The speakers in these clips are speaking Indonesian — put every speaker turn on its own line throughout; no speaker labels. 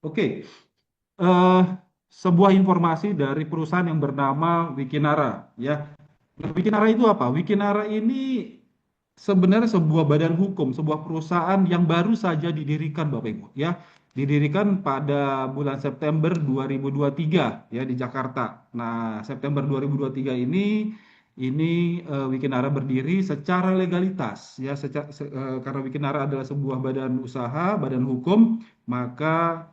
Oke, eh, sebuah informasi dari perusahaan yang bernama Wikinara, ya. Nah, Wikinara itu apa? Wikinara ini sebenarnya sebuah badan hukum, sebuah perusahaan yang baru saja didirikan, Bapak Ibu, ya. Didirikan pada bulan September 2023, ya, di Jakarta. Nah, September 2023 ini Wikinara berdiri secara legalitas, ya, karena Wikinara adalah sebuah badan usaha, badan hukum, maka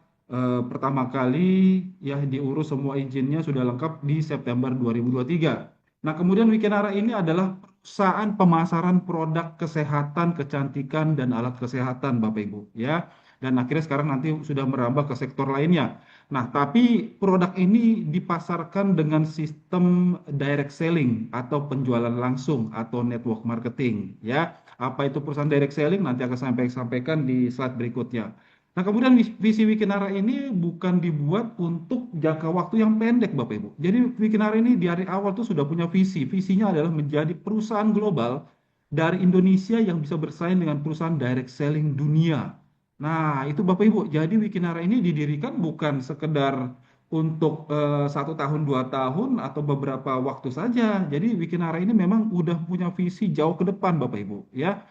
pertama kali ya diurus semua izinnya sudah lengkap di September 2023. Nah, kemudian Wikinara ini adalah perusahaan pemasaran produk kesehatan, kecantikan, dan alat kesehatan, Bapak Ibu, ya. Dan akhirnya sekarang nanti sudah merambah ke sektor lainnya. Nah, tapi produk ini dipasarkan dengan sistem direct selling atau penjualan langsung atau network marketing, ya. Apa itu perusahaan direct selling? Nanti akan sampaikan di slide berikutnya. Nah, kemudian visi Wikinara ini bukan dibuat untuk jangka waktu yang pendek, Bapak Ibu. Jadi Wikinara ini di hari awal tuh sudah punya visi. Visinya adalah menjadi perusahaan global dari Indonesia yang bisa bersaing dengan perusahaan direct selling dunia. Nah, itu Bapak Ibu. Jadi Wikinara ini didirikan bukan sekedar untuk 1 tahun, 2 tahun, atau beberapa waktu saja. Jadi Wikinara ini memang udah punya visi jauh ke depan, Bapak Ibu. Ya,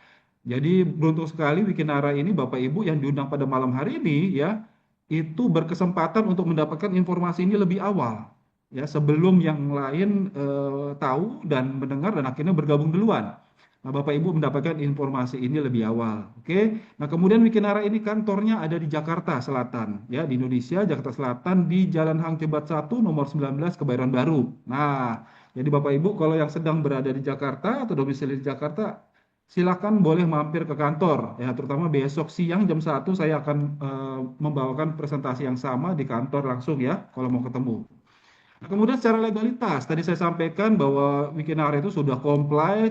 jadi beruntung sekali Wikinara ini Bapak Ibu yang diundang pada malam hari ini, ya, itu berkesempatan untuk mendapatkan informasi ini lebih awal, ya, sebelum yang lain tahu dan mendengar dan akhirnya bergabung duluan. Nah, Bapak Ibu mendapatkan informasi ini lebih awal. Oke. Nah, kemudian Wikinara ini kantornya ada di Jakarta Selatan, ya, di Indonesia, Jakarta Selatan, di Jalan Hang Jebat 1 nomor 19 Kebayoran Baru. Nah, jadi Bapak Ibu kalau yang sedang berada di Jakarta atau domisili di Jakarta, silakan boleh mampir ke kantor, ya, terutama besok siang jam 1 saya akan membawakan presentasi yang sama di kantor langsung, ya, kalau mau ketemu. Nah, kemudian secara legalitas, tadi saya sampaikan bahwa Wikinara itu sudah comply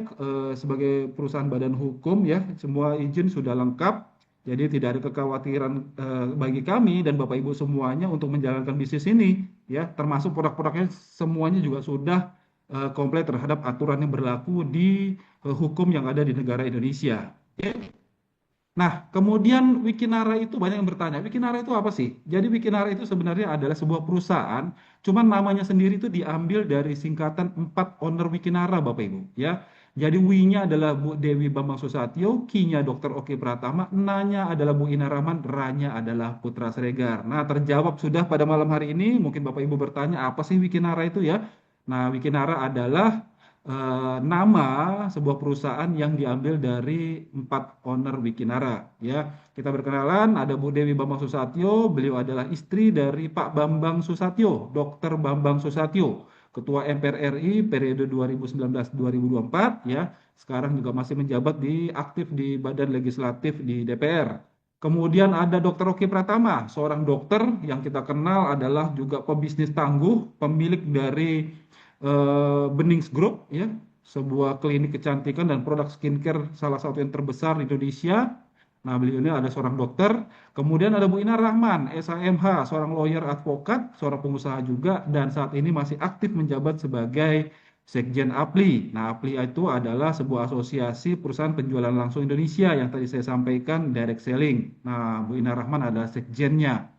sebagai perusahaan badan hukum, ya, semua izin sudah lengkap, jadi tidak ada kekhawatiran bagi kami dan Bapak Ibu semuanya untuk menjalankan bisnis ini, ya, termasuk produk-produknya semuanya juga sudah comply terhadap aturan yang berlaku di hukum yang ada di negara Indonesia. Ya. Nah, kemudian Wikinara itu banyak yang bertanya, Wikinara itu apa sih? Jadi Wikinara itu sebenarnya adalah sebuah perusahaan, cuman namanya sendiri itu diambil dari singkatan 4 owner Wikinara, Bapak Ibu, ya. Jadi W-nya adalah Bu Dewi Bambang Susatyo, K-nya Dr. Oki Pratama, N-nya adalah Bu Ina Rahman, R-nya adalah Putra Sregar. Nah, terjawab sudah pada malam hari ini. Mungkin Bapak Ibu bertanya, apa sih Wikinara itu, ya? Nah, Wikinara adalah nama sebuah perusahaan yang diambil dari 4 owner Wikinara. Ya, kita berkenalan, ada Bu Dewi Bambang Susatyo, beliau adalah istri dari Pak Bambang Susatyo, Dr. Bambang Susatyo, Ketua MPR RI periode 2019-2024, ya. Sekarang juga masih menjabat aktif di Badan Legislatif di DPR. Kemudian ada Dr. Oki Pratama, seorang dokter yang kita kenal adalah juga pebisnis tangguh, pemilik dari Benings Group, ya, sebuah klinik kecantikan dan produk skincare salah satu yang terbesar di Indonesia. Nah, beliau ini ada seorang dokter. Kemudian ada Bu Ina Rahman, SAMH, seorang lawyer advokat, seorang pengusaha juga, dan saat ini masih aktif menjabat sebagai Sekjen APLI. Nah, APLI itu adalah sebuah asosiasi perusahaan penjualan langsung Indonesia yang tadi saya sampaikan, direct selling. Nah, Bu Ina Rahman adalah sekjennya.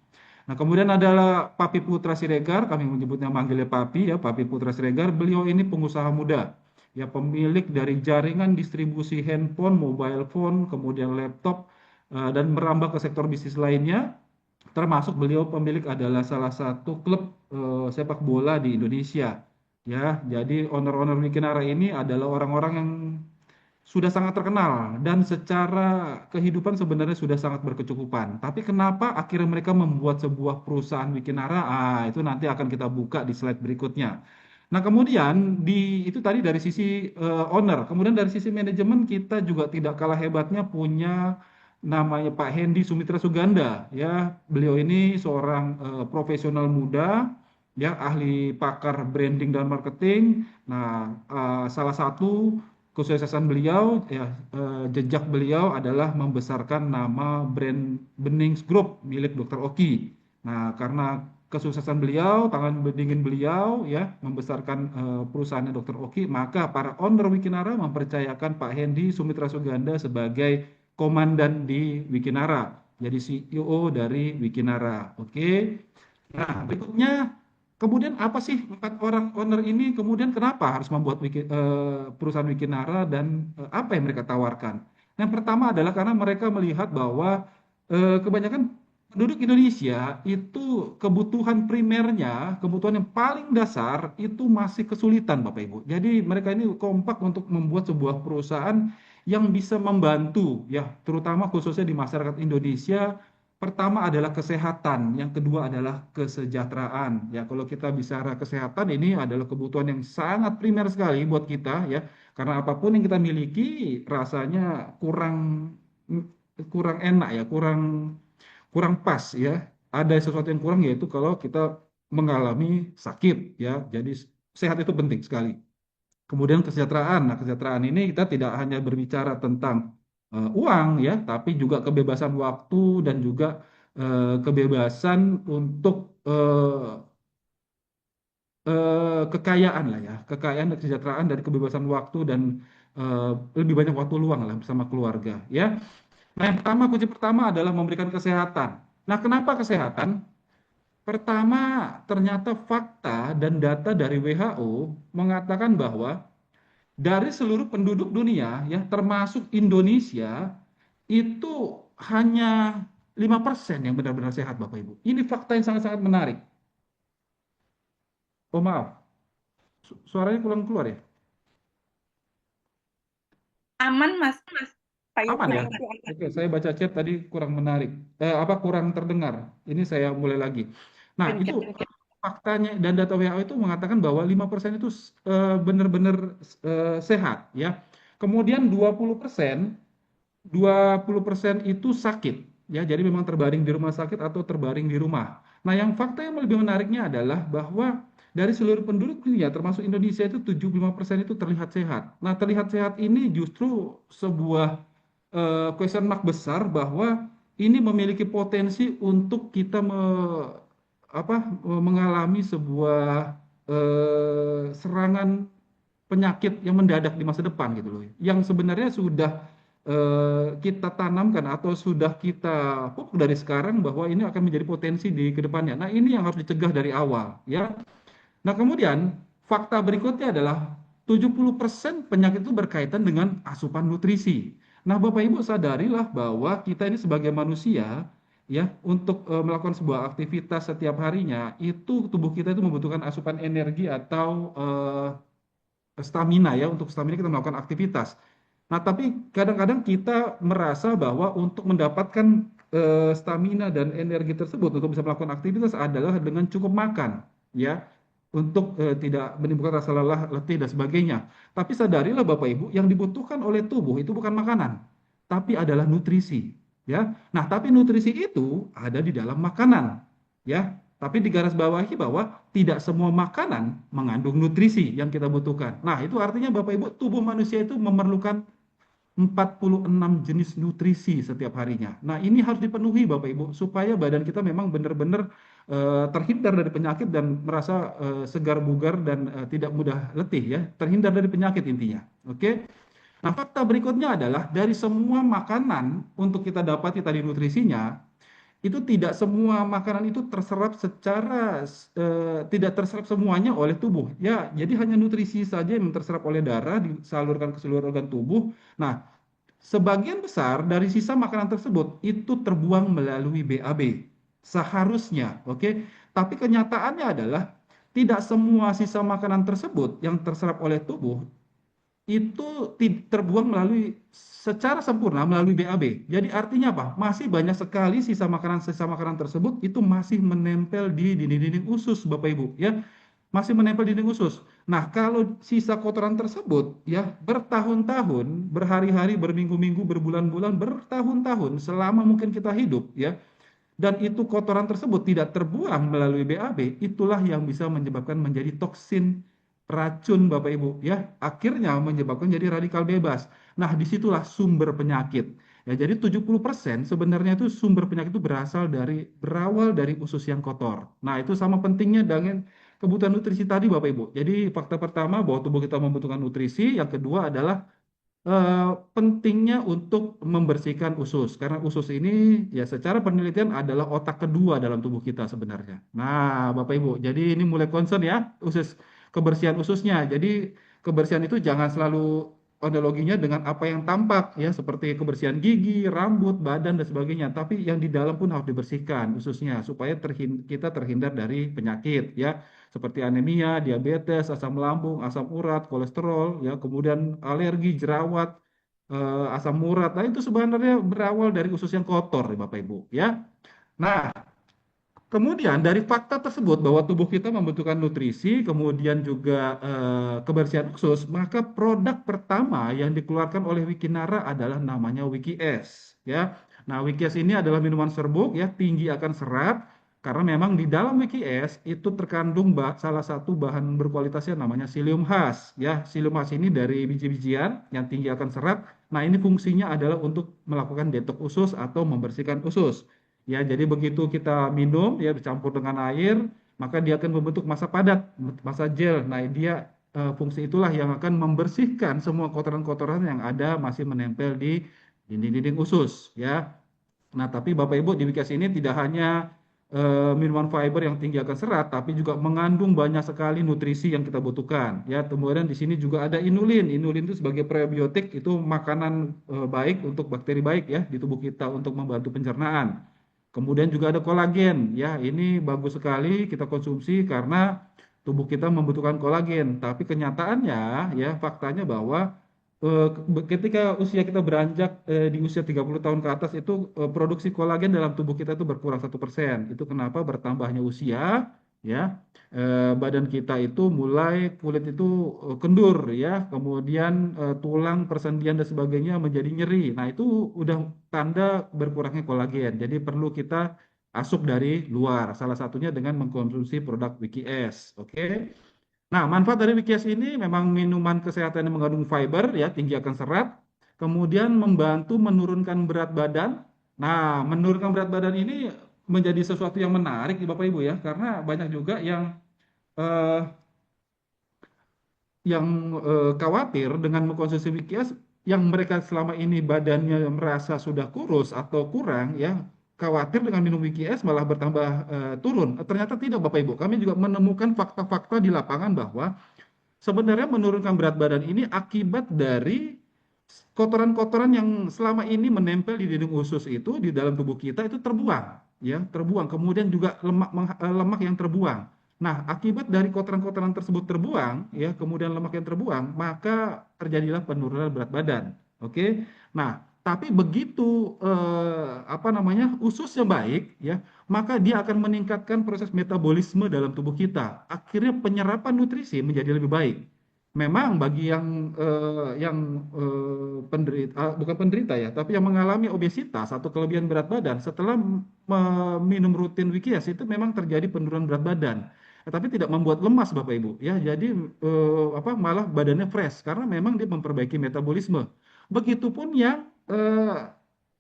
Nah, kemudian adalah Papi Putra Siregar, kami menyebutnya manggilnya Papi, ya, Papi Putra Siregar. Beliau ini pengusaha muda, ya, pemilik dari jaringan distribusi handphone, mobile phone, kemudian laptop, dan merambah ke sektor bisnis lainnya. Termasuk beliau pemilik adalah salah satu klub sepak bola di Indonesia. Ya, jadi owner-owner Wikinara ini adalah orang-orang yang sudah sangat terkenal dan secara kehidupan sebenarnya sudah sangat berkecukupan. Tapi kenapa akhirnya mereka membuat sebuah perusahaan Wikinara? Ah, itu nanti akan kita buka di slide berikutnya. Nah, kemudian itu tadi dari sisi owner. Kemudian dari sisi manajemen kita juga tidak kalah hebatnya punya namanya Pak Hendy Sumitra Suganda, ya. Beliau ini seorang profesional muda, ya, ahli pakar branding dan marketing. Nah, salah satu kesuksesan beliau, ya, jejak beliau adalah membesarkan nama brand Benings Group milik Dr. Oki. Nah, karena kesuksesan beliau, tangan berdingin beliau, ya, membesarkan perusahaannya Dr. Oki, maka para owner Wikinara mempercayakan Pak Hendy Sumitra Suganda sebagai komandan di Wikinara. jadi CEO dari Wikinara. Oke. Nah, berikutnya, kemudian apa sih empat orang owner ini? Kemudian kenapa harus membuat perusahaan Wikinara dan apa yang mereka tawarkan? Yang pertama adalah karena mereka melihat bahwa kebanyakan penduduk Indonesia itu kebutuhan primernya, kebutuhan yang paling dasar itu masih kesulitan, Bapak Ibu. Jadi mereka ini kompak untuk membuat sebuah perusahaan yang bisa membantu, ya, terutama khususnya di masyarakat Indonesia. Pertama adalah kesehatan, yang kedua adalah kesejahteraan. Ya, kalau kita bicara kesehatan ini adalah kebutuhan yang sangat primer sekali buat kita, ya. Karena apapun yang kita miliki rasanya kurang kurang enak, ya, kurang kurang pas, ya. Ada sesuatu yang kurang, yaitu kalau kita mengalami sakit, ya. Jadi sehat itu penting sekali. Kemudian kesejahteraan. Nah, kesejahteraan ini kita tidak hanya berbicara tentang uang, ya, tapi juga kebebasan waktu dan juga kebebasan untuk kekayaan lah, ya, kekayaan dan kesejahteraan dari kebebasan waktu dan eh, lebih banyak waktu luang lah bersama keluarga, ya. Nah, yang pertama, kunci pertama adalah memberikan kesehatan. Nah, kenapa kesehatan? Pertama, ternyata fakta dan data dari WHO mengatakan bahwa dari seluruh penduduk dunia, ya, termasuk Indonesia, itu hanya 5% yang benar-benar sehat, Bapak Ibu. Ini fakta yang sangat-sangat menarik. Oh, maaf, suaranya kurang keluar, ya.
Aman, Mas. Pak
Aman,
Yoko
ya.
itu aman.
Oke, saya baca chat tadi kurang menarik. Apa kurang terdengar? Ini saya mulai lagi. Nah, itu
Oke.
faktanya dan data WHO itu mengatakan bahwa 5% itu benar-benar sehat, ya. Kemudian 20% itu sakit, ya, jadi memang terbaring di rumah sakit atau terbaring di rumah. Nah, yang fakta yang lebih menariknya adalah bahwa dari seluruh penduduk dunia termasuk Indonesia itu 75% itu terlihat sehat. Nah, terlihat sehat ini justru sebuah question mark besar bahwa ini memiliki potensi untuk kita mengalami sebuah serangan penyakit yang mendadak di masa depan gitu loh. Yang sebenarnya sudah kita tanamkan atau sudah kita pupuk dari sekarang bahwa ini akan menjadi potensi di kedepannya. Nah, ini yang harus dicegah dari awal, ya. Nah, kemudian fakta berikutnya adalah 70% penyakit itu berkaitan dengan asupan nutrisi. Nah, Bapak Ibu sadarilah bahwa kita ini sebagai manusia, ya, untuk melakukan sebuah aktivitas setiap harinya, itu tubuh kita itu membutuhkan asupan energi atau stamina, ya. Untuk stamina kita melakukan aktivitas. Nah, tapi kadang-kadang kita merasa bahwa untuk mendapatkan stamina dan energi tersebut untuk bisa melakukan aktivitas adalah dengan cukup makan, ya, untuk tidak menimbulkan rasa lelah, letih dan sebagainya. Tapi sadarilah Bapak Ibu, yang dibutuhkan oleh tubuh itu bukan makanan, tapi adalah nutrisi, ya. Nah, tapi nutrisi itu ada di dalam makanan, ya. Tapi digarisbawahi bahwa tidak semua makanan mengandung nutrisi yang kita butuhkan. Nah, itu artinya Bapak Ibu, tubuh manusia itu memerlukan 46 jenis nutrisi setiap harinya. Nah, ini harus dipenuhi Bapak Ibu supaya badan kita memang benar-benar terhindar dari penyakit dan merasa segar bugar dan tidak mudah letih, ya. Terhindar dari penyakit intinya. Oke. Nah, fakta berikutnya adalah dari semua makanan untuk kita dapati tadi nutrisinya, itu tidak semua makanan itu terserap secara tidak terserap semuanya oleh tubuh. Ya, jadi hanya nutrisi saja yang terserap oleh darah disalurkan ke seluruh organ tubuh. Nah, sebagian besar dari sisa makanan tersebut itu terbuang melalui BAB. Seharusnya, oke. Tapi kenyataannya adalah tidak semua sisa makanan tersebut yang terserap oleh tubuh itu terbuang melalui secara sempurna melalui BAB. Jadi artinya apa? Masih banyak sekali sisa makanan tersebut itu masih menempel di dinding-dinding usus, Bapak Ibu, ya. Masih menempel di dinding usus. Nah, kalau sisa kotoran tersebut, ya, bertahun-tahun, berhari-hari, berminggu-minggu, berbulan-bulan, bertahun-tahun selama mungkin kita hidup, ya, dan itu kotoran tersebut tidak terbuang melalui BAB, itulah yang bisa menyebabkan menjadi toksin, racun, Bapak Ibu, ya. Akhirnya menyebabkan jadi radikal bebas. Nah, disitulah sumber penyakit. Ya, jadi 70% sebenarnya itu sumber penyakit itu berawal dari usus yang kotor. Nah, itu sama pentingnya dengan kebutuhan nutrisi tadi, Bapak Ibu. Jadi fakta pertama bahwa tubuh kita membutuhkan nutrisi, yang kedua adalah pentingnya untuk membersihkan usus karena usus ini ya secara penelitian adalah otak kedua dalam tubuh kita sebenarnya. Nah, Bapak Ibu, jadi ini mulai concern ya kebersihan ususnya. Jadi kebersihan itu jangan selalu analoginya dengan apa yang tampak ya seperti kebersihan gigi, rambut, badan dan sebagainya, tapi yang di dalam pun harus dibersihkan ususnya supaya kita terhindar dari penyakit ya seperti anemia, diabetes, asam lambung, asam urat, kolesterol, ya, kemudian alergi, jerawat, asam urat. Nah, itu sebenarnya berawal dari usus yang kotor, Bapak Ibu, ya. Nah, kemudian dari fakta tersebut bahwa tubuh kita membutuhkan nutrisi, kemudian juga kebersihan usus, maka produk pertama yang dikeluarkan oleh Wikinara adalah namanya WikiS, ya. Nah, WikiS ini adalah minuman serbuk ya, tinggi akan serat karena memang di dalam WikiS itu terkandung salah satu bahan berkualitasnya namanya psyllium husk, ya. Psyllium husk ini dari biji-bijian yang tinggi akan serat. Nah, ini fungsinya adalah untuk melakukan detok usus atau membersihkan usus. Ya, jadi begitu kita minum, ya bercampur dengan air, maka dia akan membentuk massa padat, massa gel. Nah, dia fungsi itulah yang akan membersihkan semua kotoran-kotoran yang ada masih menempel di dinding-dinding usus, ya. Nah, tapi Bapak Ibu di Wikias ini tidak hanya minuman fiber yang tinggi akan serat, tapi juga mengandung banyak sekali nutrisi yang kita butuhkan. Ya, kemudian di sini juga ada inulin. Inulin itu sebagai prebiotik, itu makanan baik untuk bakteri baik ya di tubuh kita untuk membantu pencernaan. Kemudian juga ada kolagen, ya ini bagus sekali kita konsumsi karena tubuh kita membutuhkan kolagen. Tapi kenyataannya, ya faktanya bahwa ketika usia kita beranjak di usia 30 tahun ke atas itu produksi kolagen dalam tubuh kita itu berkurang 1%. Itu kenapa bertambahnya usia, ya badan kita itu mulai kulit itu kendur, ya kemudian tulang persendian dan sebagainya menjadi nyeri. Nah itu udah tanda berkurangnya kolagen. Jadi perlu kita asup dari luar. Salah satunya dengan mengkonsumsi produk WikiS. Oke. Nah, manfaat dari Wikias ini memang minuman kesehatan yang mengandung fiber, ya, tinggi akan serat, kemudian membantu menurunkan berat badan. Nah, menurunkan berat badan ini menjadi sesuatu yang menarik, Bapak Ibu ya, karena banyak juga eh, yang khawatir dengan mengkonsumsi Wikias, yang mereka selama ini badannya merasa sudah kurus atau kurang, ya, khawatir dengan minum Wikias malah bertambah turun. Ternyata tidak, Bapak Ibu. Kami juga menemukan fakta-fakta di lapangan bahwa sebenarnya menurunkan berat badan ini akibat dari kotoran-kotoran yang selama ini menempel di dinding usus itu di dalam tubuh kita itu terbuang, ya, terbuang. Kemudian juga lemak yang terbuang. Nah, akibat dari kotoran-kotoran tersebut terbuang, ya, kemudian lemak yang terbuang, maka terjadilah penurunan berat badan. Oke. Nah, tapi begitu apa namanya ususnya baik, ya, maka dia akan meningkatkan proses metabolisme dalam tubuh kita. Akhirnya penyerapan nutrisi menjadi lebih baik. Memang bagi yang penderita, bukan penderita ya, tapi yang mengalami obesitas atau kelebihan berat badan setelah minum rutin Wikias itu memang terjadi penurunan berat badan. Tapi tidak membuat lemas Bapak Ibu ya. Jadi apa malah badannya fresh karena memang dia memperbaiki metabolisme. Begitupun yang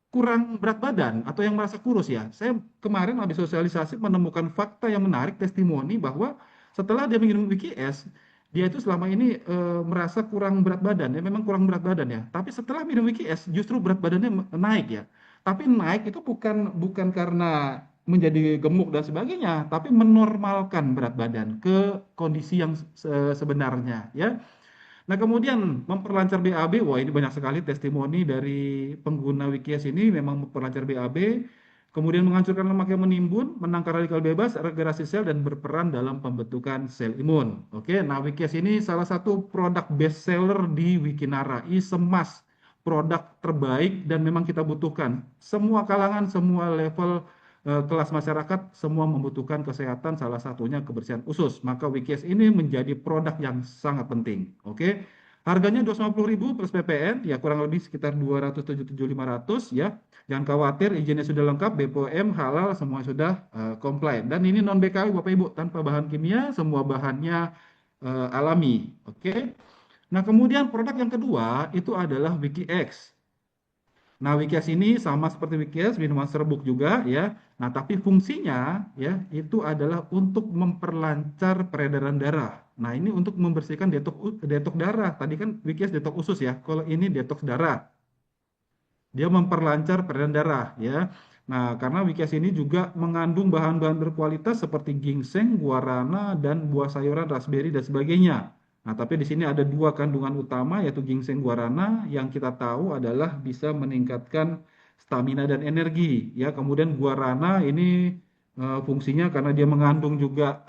kurang berat badan atau yang merasa kurus ya. Saya kemarin habis sosialisasi menemukan fakta yang menarik testimoni bahwa setelah dia minum WikiS, dia itu selama ini merasa kurang berat badan, ya memang kurang berat badan ya. Tapi setelah minum WikiS justru berat badannya naik ya. Tapi naik itu bukan bukan karena menjadi gemuk dan sebagainya, tapi menormalkan berat badan ke kondisi yang sebenarnya ya. Nah, kemudian memperlancar BAB, wah ini banyak sekali testimoni dari pengguna Wikias ini memang memperlancar BAB, kemudian menghancurkan lemak yang menimbun, menangkal radikal bebas, regenerasi sel, dan berperan dalam pembentukan sel imun. Oke, nah Wikias ini salah satu produk best seller di Wikinara, is a must, produk terbaik dan memang kita butuhkan. Semua kalangan, semua level kelas masyarakat semua membutuhkan kesehatan, salah satunya kebersihan usus. Maka WKS ini menjadi produk yang sangat penting. Oke. Harganya 250.000 plus PPN, ya kurang lebih sekitar 277.500 ya. Jangan khawatir, izinnya sudah lengkap, BPOM, halal, semua sudah compliant. Dan ini non BKW Bapak Ibu, tanpa bahan kimia, semua bahannya alami. Oke. Nah, kemudian produk yang kedua itu adalah WikiX. Nah, Wikias ini sama seperti Wikias, minuman serbuk juga ya. Nah, tapi fungsinya ya itu adalah untuk memperlancar peredaran darah. Nah, ini untuk membersihkan detok darah. Tadi kan WKS detok usus ya. Kalau ini detoks darah. Dia memperlancar peredaran darah ya. Nah, karena Wikes ini juga mengandung bahan-bahan berkualitas seperti ginseng, guarana, dan buah sayuran raspberry dan sebagainya. Nah, tapi di sini ada dua kandungan utama yaitu ginseng guarana yang kita tahu adalah bisa meningkatkan stamina dan energi ya. Kemudian guarana ini fungsinya karena dia mengandung juga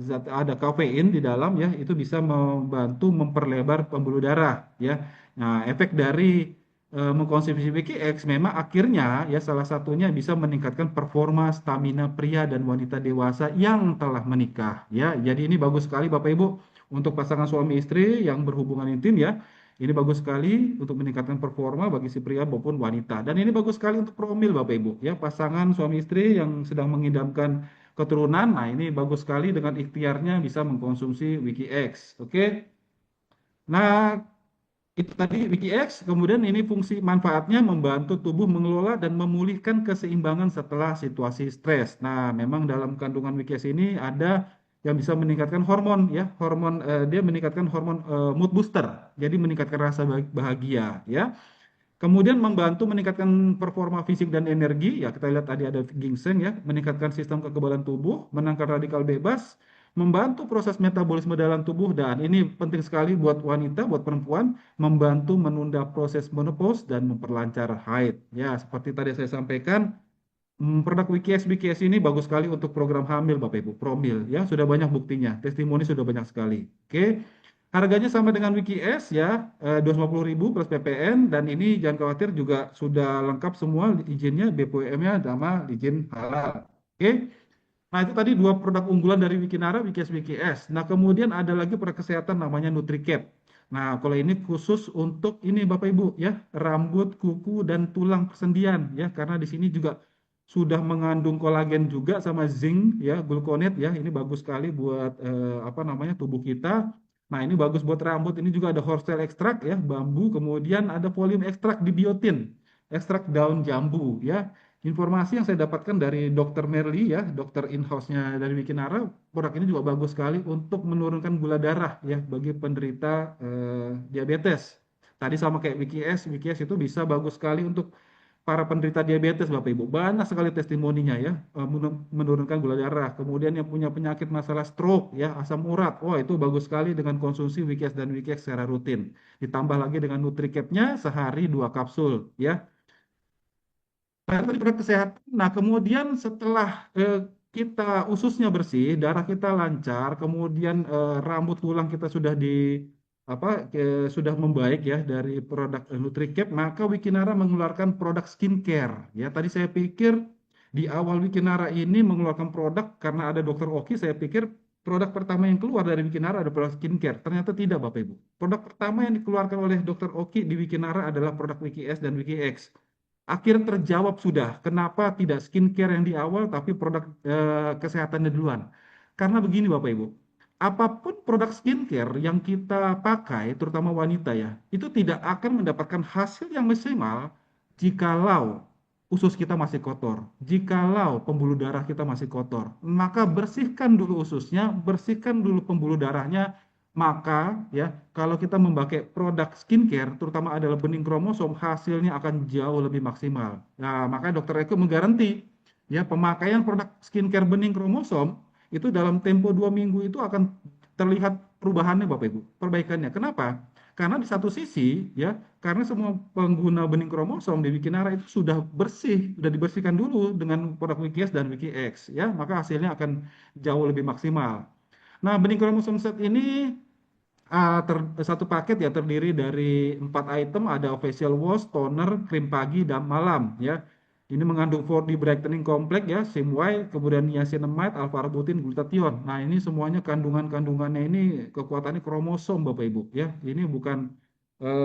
zat ada kafein di dalam ya, itu bisa membantu memperlebar pembuluh darah ya. Nah, efek dari mengkonsumsi PKX memang akhirnya ya salah satunya bisa meningkatkan performa stamina pria dan wanita dewasa yang telah menikah ya. Jadi ini bagus sekali Bapak Ibu untuk pasangan suami istri yang berhubungan intim ya. Ini bagus sekali untuk meningkatkan performa bagi si pria maupun wanita. Dan ini bagus sekali untuk promil Bapak Ibu ya. Pasangan suami istri yang sedang mengidamkan keturunan. Nah, ini bagus sekali dengan ikhtiarnya bisa mengkonsumsi Wiki X. Oke. Nah, itu tadi WikiX, kemudian ini fungsi manfaatnya membantu tubuh mengelola dan memulihkan keseimbangan setelah situasi stres. Nah, memang dalam kandungan WikiX ini ada yang bisa meningkatkan hormon ya, hormon dia meningkatkan hormon mood booster. Jadi meningkatkan rasa bahagia ya. Kemudian membantu meningkatkan performa fisik dan energi. Ya, kita lihat tadi ada ginseng ya, meningkatkan sistem kekebalan tubuh, menangkal radikal bebas, membantu proses metabolisme dalam tubuh dan ini penting sekali buat wanita, buat perempuan, membantu menunda proses menopause dan memperlancar haid. Ya, seperti tadi saya sampaikan, produk WKS ini bagus sekali untuk program hamil Bapak Ibu, promil ya, sudah banyak buktinya, testimoni sudah banyak sekali. Oke. Harganya sama dengan WikiS ya, 250.000 plus PPN dan ini jangan khawatir juga sudah lengkap semua izinnya, BPOM-nya sama izin halal. Oke. Nah, itu tadi dua produk unggulan dari Wikinara, WikiS WikiS. Nah, kemudian ada lagi produk kesehatan namanya NutriCap. Nah, kalau ini khusus untuk ini Bapak Ibu ya, rambut, kuku dan tulang persendian ya, karena di sini juga sudah mengandung kolagen juga sama zinc ya, gluconate ya. Ini bagus sekali buat apa namanya tubuh kita. Nah, ini bagus buat rambut. Ini juga ada horsetail ekstrak ya, bambu. Kemudian ada folium ekstrak dibiotin, ekstrak daun jambu ya. Informasi yang saya dapatkan dari Dokter Merli ya, dokter in-house-nya dari Wikinara, produk ini juga bagus sekali untuk menurunkan gula darah ya bagi penderita diabetes. Tadi sama kayak WikiS itu bisa bagus sekali untuk para penderita diabetes Bapak Ibu. Banyak sekali testimoninya ya, menurunkan gula darah. Kemudian yang punya penyakit masalah stroke ya, asam urat. Wah, itu bagus sekali dengan konsumsi WikiS dan WikiX secara rutin. Ditambah lagi dengan NutriCap-nya sehari 2 kapsul ya. Nah, tadi produk kesehatan. Nah, kemudian setelah kita ususnya bersih, darah kita lancar, kemudian rambut tulang kita sudah apa sudah membaik ya dari produk NutriCap, maka Wikinara mengeluarkan produk skincare. Ya, tadi saya pikir di awal Wikinara ini mengeluarkan produk karena ada Dokter Oki, saya pikir produk pertama yang keluar dari Wikinara ada produk skincare. Ternyata tidak, Bapak Ibu. Produk pertama yang dikeluarkan oleh Dokter Oki di Wikinara adalah produk WikiS dan WikiX. Akhirnya terjawab sudah, kenapa tidak skincare yang di awal, tapi produk kesehatannya duluan. Karena begini Bapak Ibu, apapun produk skincare yang kita pakai, terutama wanita ya, itu tidak akan mendapatkan hasil yang maksimal jikalau usus kita masih kotor, jikalau pembuluh darah kita masih kotor. Maka bersihkan dulu ususnya, bersihkan dulu pembuluh darahnya, maka ya kalau kita memakai produk skincare, terutama adalah bening kromosom, hasilnya akan jauh lebih maksimal. Nah, maka dokter Eko menggaranti ya pemakaian produk skincare bening kromosom itu dalam tempo 2 minggu itu akan terlihat perubahannya Bapak Ibu, perbaikannya. Kenapa? Karena di satu sisi ya, karena semua pengguna bening kromosom di Wikinara itu sudah bersih, sudah dibersihkan dulu dengan produk WikiS dan WikiX ya, maka hasilnya akan jauh lebih maksimal. Nah, bening kromosom set ini satu paket ya terdiri dari 4 item, ada facial wash, toner, krim pagi dan malam ya. Ini mengandung 4D brightening complex ya, SIM-Y, kemudian niacinamide, alpha-arbutin, glutathione. Nah, ini semuanya kandungannya ini kekuatannya kromosom Bapak Ibu ya. Ini bukan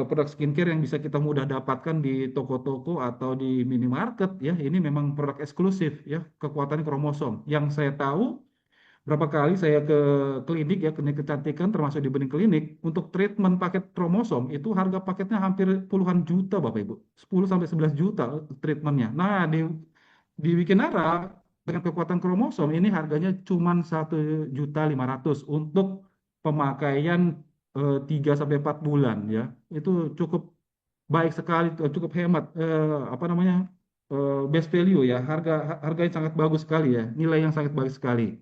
produk skincare yang bisa kita mudah dapatkan di toko-toko atau di minimarket ya. Ini memang produk eksklusif ya, kekuatannya kromosom. Yang saya tahu berapa kali saya ke klinik ya, klinik kecantikan termasuk di benih klinik, untuk treatment paket kromosom itu harga paketnya hampir puluhan juta Bapak Ibu. 10 sampai 11 juta treatmentnya. Nah, di Wikinara dengan kekuatan kromosom ini harganya cuma 1.500.000 untuk pemakaian 3 sampai 4 bulan ya. Itu cukup baik sekali, cukup hemat, apa namanya, best value ya, harga yang sangat bagus sekali ya, nilai yang sangat baik sekali.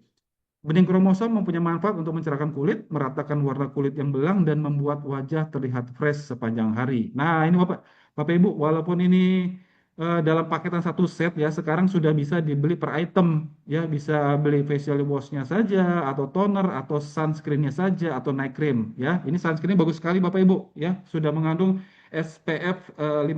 Bening kromosom mempunyai manfaat untuk mencerahkan kulit, meratakan warna kulit yang belang, dan membuat wajah terlihat fresh sepanjang hari. Nah, ini Bapak Ibu, walaupun ini dalam paketan satu set ya, sekarang sudah bisa dibeli per item ya, bisa beli facial washnya saja, atau toner, atau sunscreennya saja, atau night cream ya. Ini sunscreen bagus sekali Bapak Ibu ya, sudah mengandung SPF 50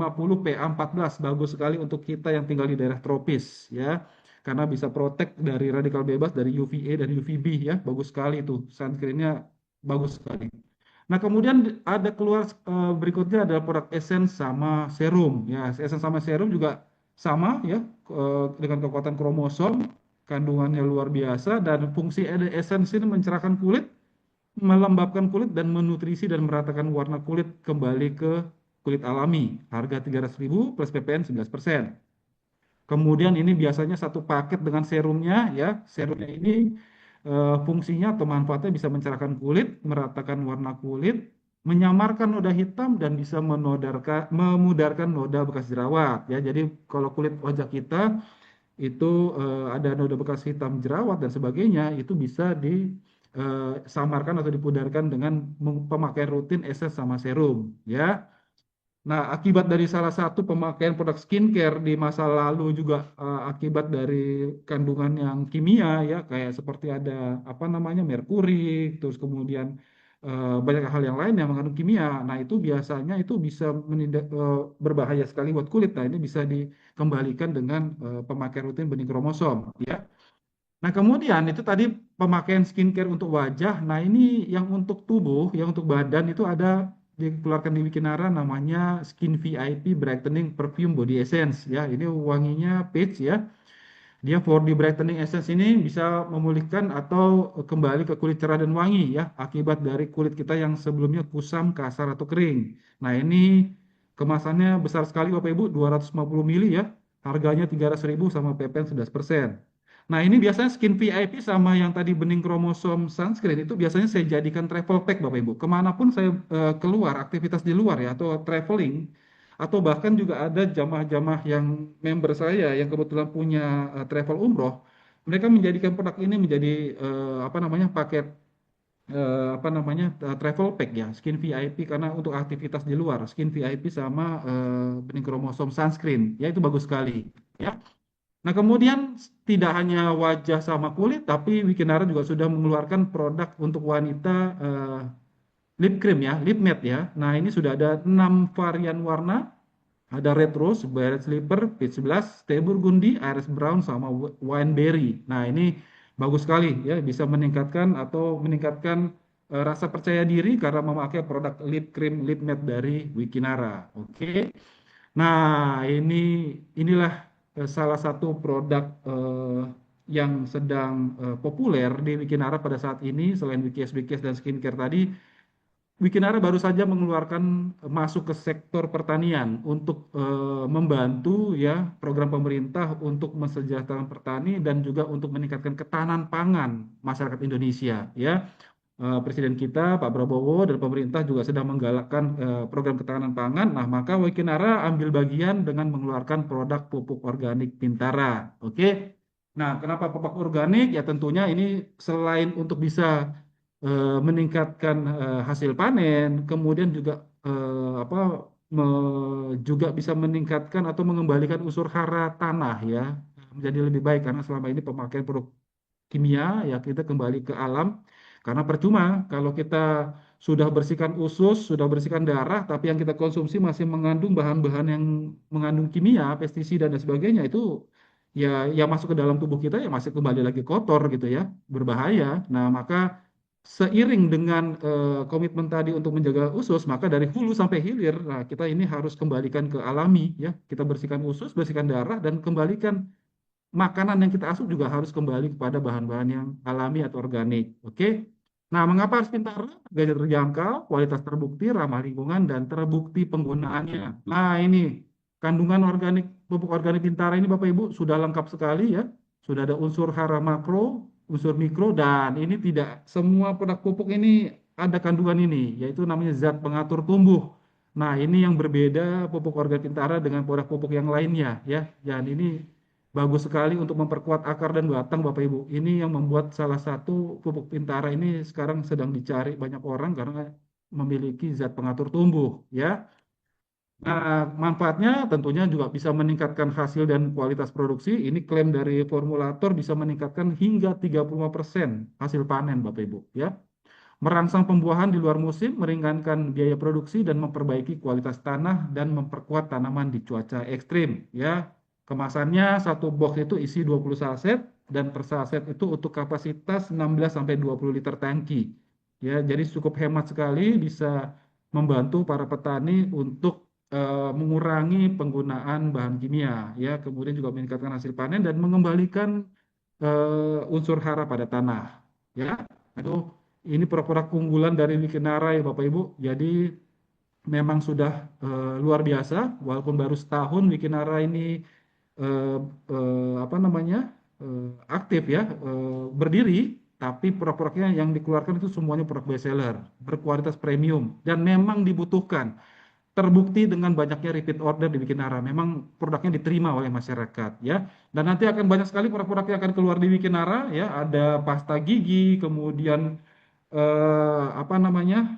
PA14, bagus sekali untuk kita yang tinggal di daerah tropis ya, karena bisa protect dari radikal bebas, dari UVA dan UVB ya, bagus sekali itu sunscreennya, bagus sekali. Nah, kemudian ada keluar berikutnya ada produk essence sama serum ya. Essence sama serum juga sama ya, dengan kekuatan kromosom, kandungannya luar biasa, dan fungsi essence ini mencerahkan kulit, melembabkan kulit, dan menutrisi dan meratakan warna kulit kembali ke kulit alami. Harga 300.000 plus PPN 11%. Kemudian ini biasanya satu paket dengan serumnya ya. Serumnya ini fungsinya atau manfaatnya bisa mencerahkan kulit, meratakan warna kulit, menyamarkan noda hitam, dan bisa memudarkan noda bekas jerawat ya. Jadi kalau kulit wajah kita itu ada noda bekas hitam, jerawat dan sebagainya, itu bisa disamarkan atau dipudarkan dengan pemakaian rutin essence sama serum ya. Nah, akibat dari salah satu pemakaian produk skincare di masa lalu juga, akibat dari kandungan yang kimia ya, kayak seperti ada apa namanya merkuri, terus kemudian banyak hal yang lain yang mengandung kimia. Nah, itu biasanya itu bisa berbahaya sekali buat kulit. Nah, ini bisa dikembalikan dengan pemakaian rutin bening kromosom ya. Nah, kemudian itu tadi pemakaian skincare untuk wajah. Nah, ini yang untuk tubuh, yang untuk badan itu ada dikeluarkan di Wikinara, namanya Skin VIP Brightening Perfume Body Essence ya. Ini wanginya peach ya. Dia 4D Brightening Essence ini bisa memulihkan atau kembali ke kulit cerah dan wangi ya, akibat dari kulit kita yang sebelumnya kusam, kasar atau kering. Nah, ini kemasannya besar sekali Bapak Ibu, 250 mili ya. Harganya 300.000 sama PPN 11%. Nah, ini biasanya skin VIP sama yang tadi bening kromosom sunscreen itu biasanya saya jadikan travel pack Bapak Ibu. Kemanapun saya keluar, aktivitas di luar ya, atau traveling, atau bahkan juga ada jamaah-jamaah yang member saya yang kebetulan punya travel umroh, mereka menjadikan produk ini menjadi apa namanya, paket apa namanya, travel pack ya, skin VIP, karena untuk aktivitas di luar, skin VIP sama bening kromosom sunscreen ya, itu bagus sekali ya. Nah, kemudian tidak hanya wajah sama kulit, tapi Wikinara juga sudah mengeluarkan produk untuk wanita, eh, lip cream ya, lip matte ya. Nah, ini sudah ada 6 varian warna. Ada red rose, violet slipper, peach blast, stay burgundy, iris brown, sama wine berry. Nah, ini bagus sekali ya, bisa meningkatkan atau meningkatkan rasa percaya diri karena memakai produk lip cream lip matte dari Wikinara. Oke. Nah, inilah salah satu produk yang sedang populer di Wikinara pada saat ini. Selain Wikis dan skincare tadi, Wikinara baru saja mengeluarkan masuk ke sektor pertanian untuk membantu ya program pemerintah untuk mensejahterakan petani dan juga untuk meningkatkan ketahanan pangan masyarakat Indonesia ya. Presiden kita Pak Prabowo dan pemerintah juga sedang menggalakkan program ketahanan pangan. Nah, maka Wikinara ambil bagian dengan mengeluarkan produk pupuk organik Pintara. Oke. Nah, kenapa pupuk organik? Ya tentunya ini selain untuk bisa meningkatkan hasil panen, kemudian juga apa, juga bisa meningkatkan atau mengembalikan unsur hara tanah ya menjadi lebih baik, karena selama ini pemakaian produk kimia ya, kita kembali ke alam, karena percuma kalau kita sudah bersihkan usus, sudah bersihkan darah, tapi yang kita konsumsi masih mengandung bahan-bahan yang mengandung kimia, pestisida dan sebagainya, itu ya yang masuk ke dalam tubuh kita ya masih kembali lagi kotor gitu ya, berbahaya. Nah, maka seiring dengan komitmen tadi untuk menjaga usus, maka dari hulu sampai hilir, nah kita ini harus kembalikan ke alami ya. Kita bersihkan usus, bersihkan darah, dan kembalikan makanan yang kita asup juga harus kembali kepada bahan-bahan yang alami atau organik. Oke. Nah, mengapa harus Pintara? Harganya terjangkau, kualitas terbukti, ramah lingkungan, dan terbukti penggunaannya. Nah, ini kandungan pupuk organik Pintara ini Bapak Ibu sudah lengkap sekali ya. Sudah ada unsur hara makro, unsur mikro, dan ini tidak semua produk pupuk ini ada kandungan ini, yaitu namanya zat pengatur tumbuh. Nah, ini yang berbeda pupuk Organ Pintara dengan produk pupuk yang lainnya ya. Dan ini bagus sekali untuk memperkuat akar dan batang Bapak Ibu. Ini yang membuat salah satu pupuk Pintara ini sekarang sedang dicari banyak orang karena memiliki zat pengatur tumbuh ya. Nah, manfaatnya tentunya juga bisa meningkatkan hasil dan kualitas produksi. Ini klaim dari formulator bisa meningkatkan hingga 35% hasil panen Bapak Ibu ya. Merangsang pembuahan di luar musim, meringankan biaya produksi dan memperbaiki kualitas tanah dan memperkuat tanaman di cuaca ekstrim ya. Kemasannya satu box itu isi 20 saset dan per saset itu untuk kapasitas 16 sampai 20 liter tangki. Ya, jadi cukup hemat sekali, bisa membantu para petani untuk mengurangi penggunaan bahan kimia ya, kemudian juga meningkatkan hasil panen dan mengembalikan unsur hara pada tanah ya. Aduh, ini produk unggulan dari Wikinara ya Bapak Ibu. Jadi memang sudah luar biasa, walaupun baru setahun Wikinara ini apa namanya aktif ya, berdiri, tapi produk-produknya yang dikeluarkan itu semuanya produk best seller, berkualitas premium dan memang dibutuhkan. Terbukti dengan banyaknya repeat order di Wikinara, memang produknya diterima oleh masyarakat ya. Dan nanti akan banyak sekali produk-produk yang akan keluar di Wikinara ya. Ada pasta gigi, kemudian apa namanya,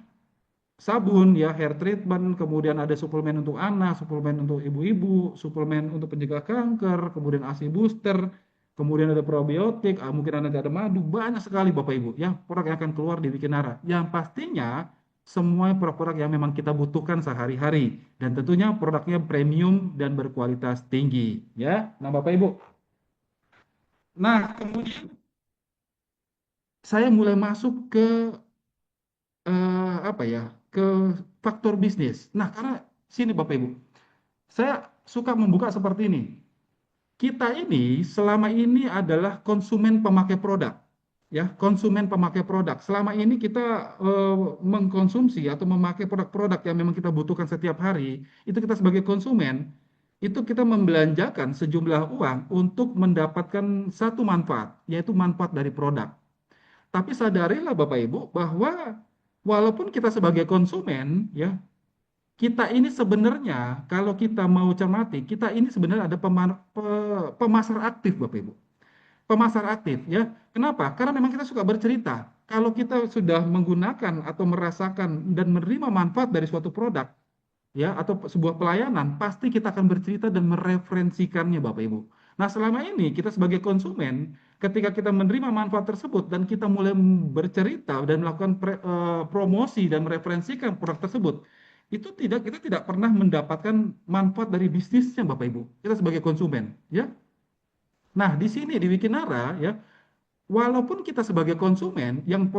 sabun ya, hair treatment, kemudian ada suplemen untuk anak, suplemen untuk ibu-ibu, suplemen untuk pencegah kanker, kemudian ASI booster, kemudian ada probiotik, mungkin ada madu, banyak sekali Bapak Ibu ya produk yang akan keluar di Wikinara. Yang pastinya semua produk-produk yang memang kita butuhkan sehari-hari dan tentunya produknya premium dan berkualitas tinggi ya. Nah, Bapak Ibu. Nah, kemudian saya mulai masuk ke apa ya, ke faktor bisnis. Nah, karena sini Bapak Ibu, saya suka membuka seperti ini. Kita ini selama ini adalah konsumen pemakai produk, ya, konsumen pemakai produk. Selama ini kita mengkonsumsi atau memakai produk-produk yang memang kita butuhkan setiap hari. Itu kita sebagai konsumen, itu kita membelanjakan sejumlah uang untuk mendapatkan satu manfaat, yaitu manfaat dari produk. Tapi sadarilah Bapak Ibu bahwa walaupun kita sebagai konsumen, ya, kita ini sebenarnya kalau kita mau cermati, kita ini sebenarnya ada pemasar aktif Bapak Ibu. Pemasar aktif ya. Kenapa? Karena memang kita suka bercerita. Kalau kita sudah menggunakan atau merasakan dan menerima manfaat dari suatu produk, ya, atau sebuah pelayanan, pasti kita akan bercerita dan mereferensikannya Bapak Ibu. Nah, selama ini kita sebagai konsumen, ketika kita menerima manfaat tersebut dan kita mulai bercerita dan melakukan promosi dan mereferensikan produk tersebut, itu kita tidak pernah mendapatkan manfaat dari bisnisnya Bapak Ibu. Kita sebagai konsumen, ya. Nah, di sini di Wikinara ya, walaupun kita sebagai konsumen yang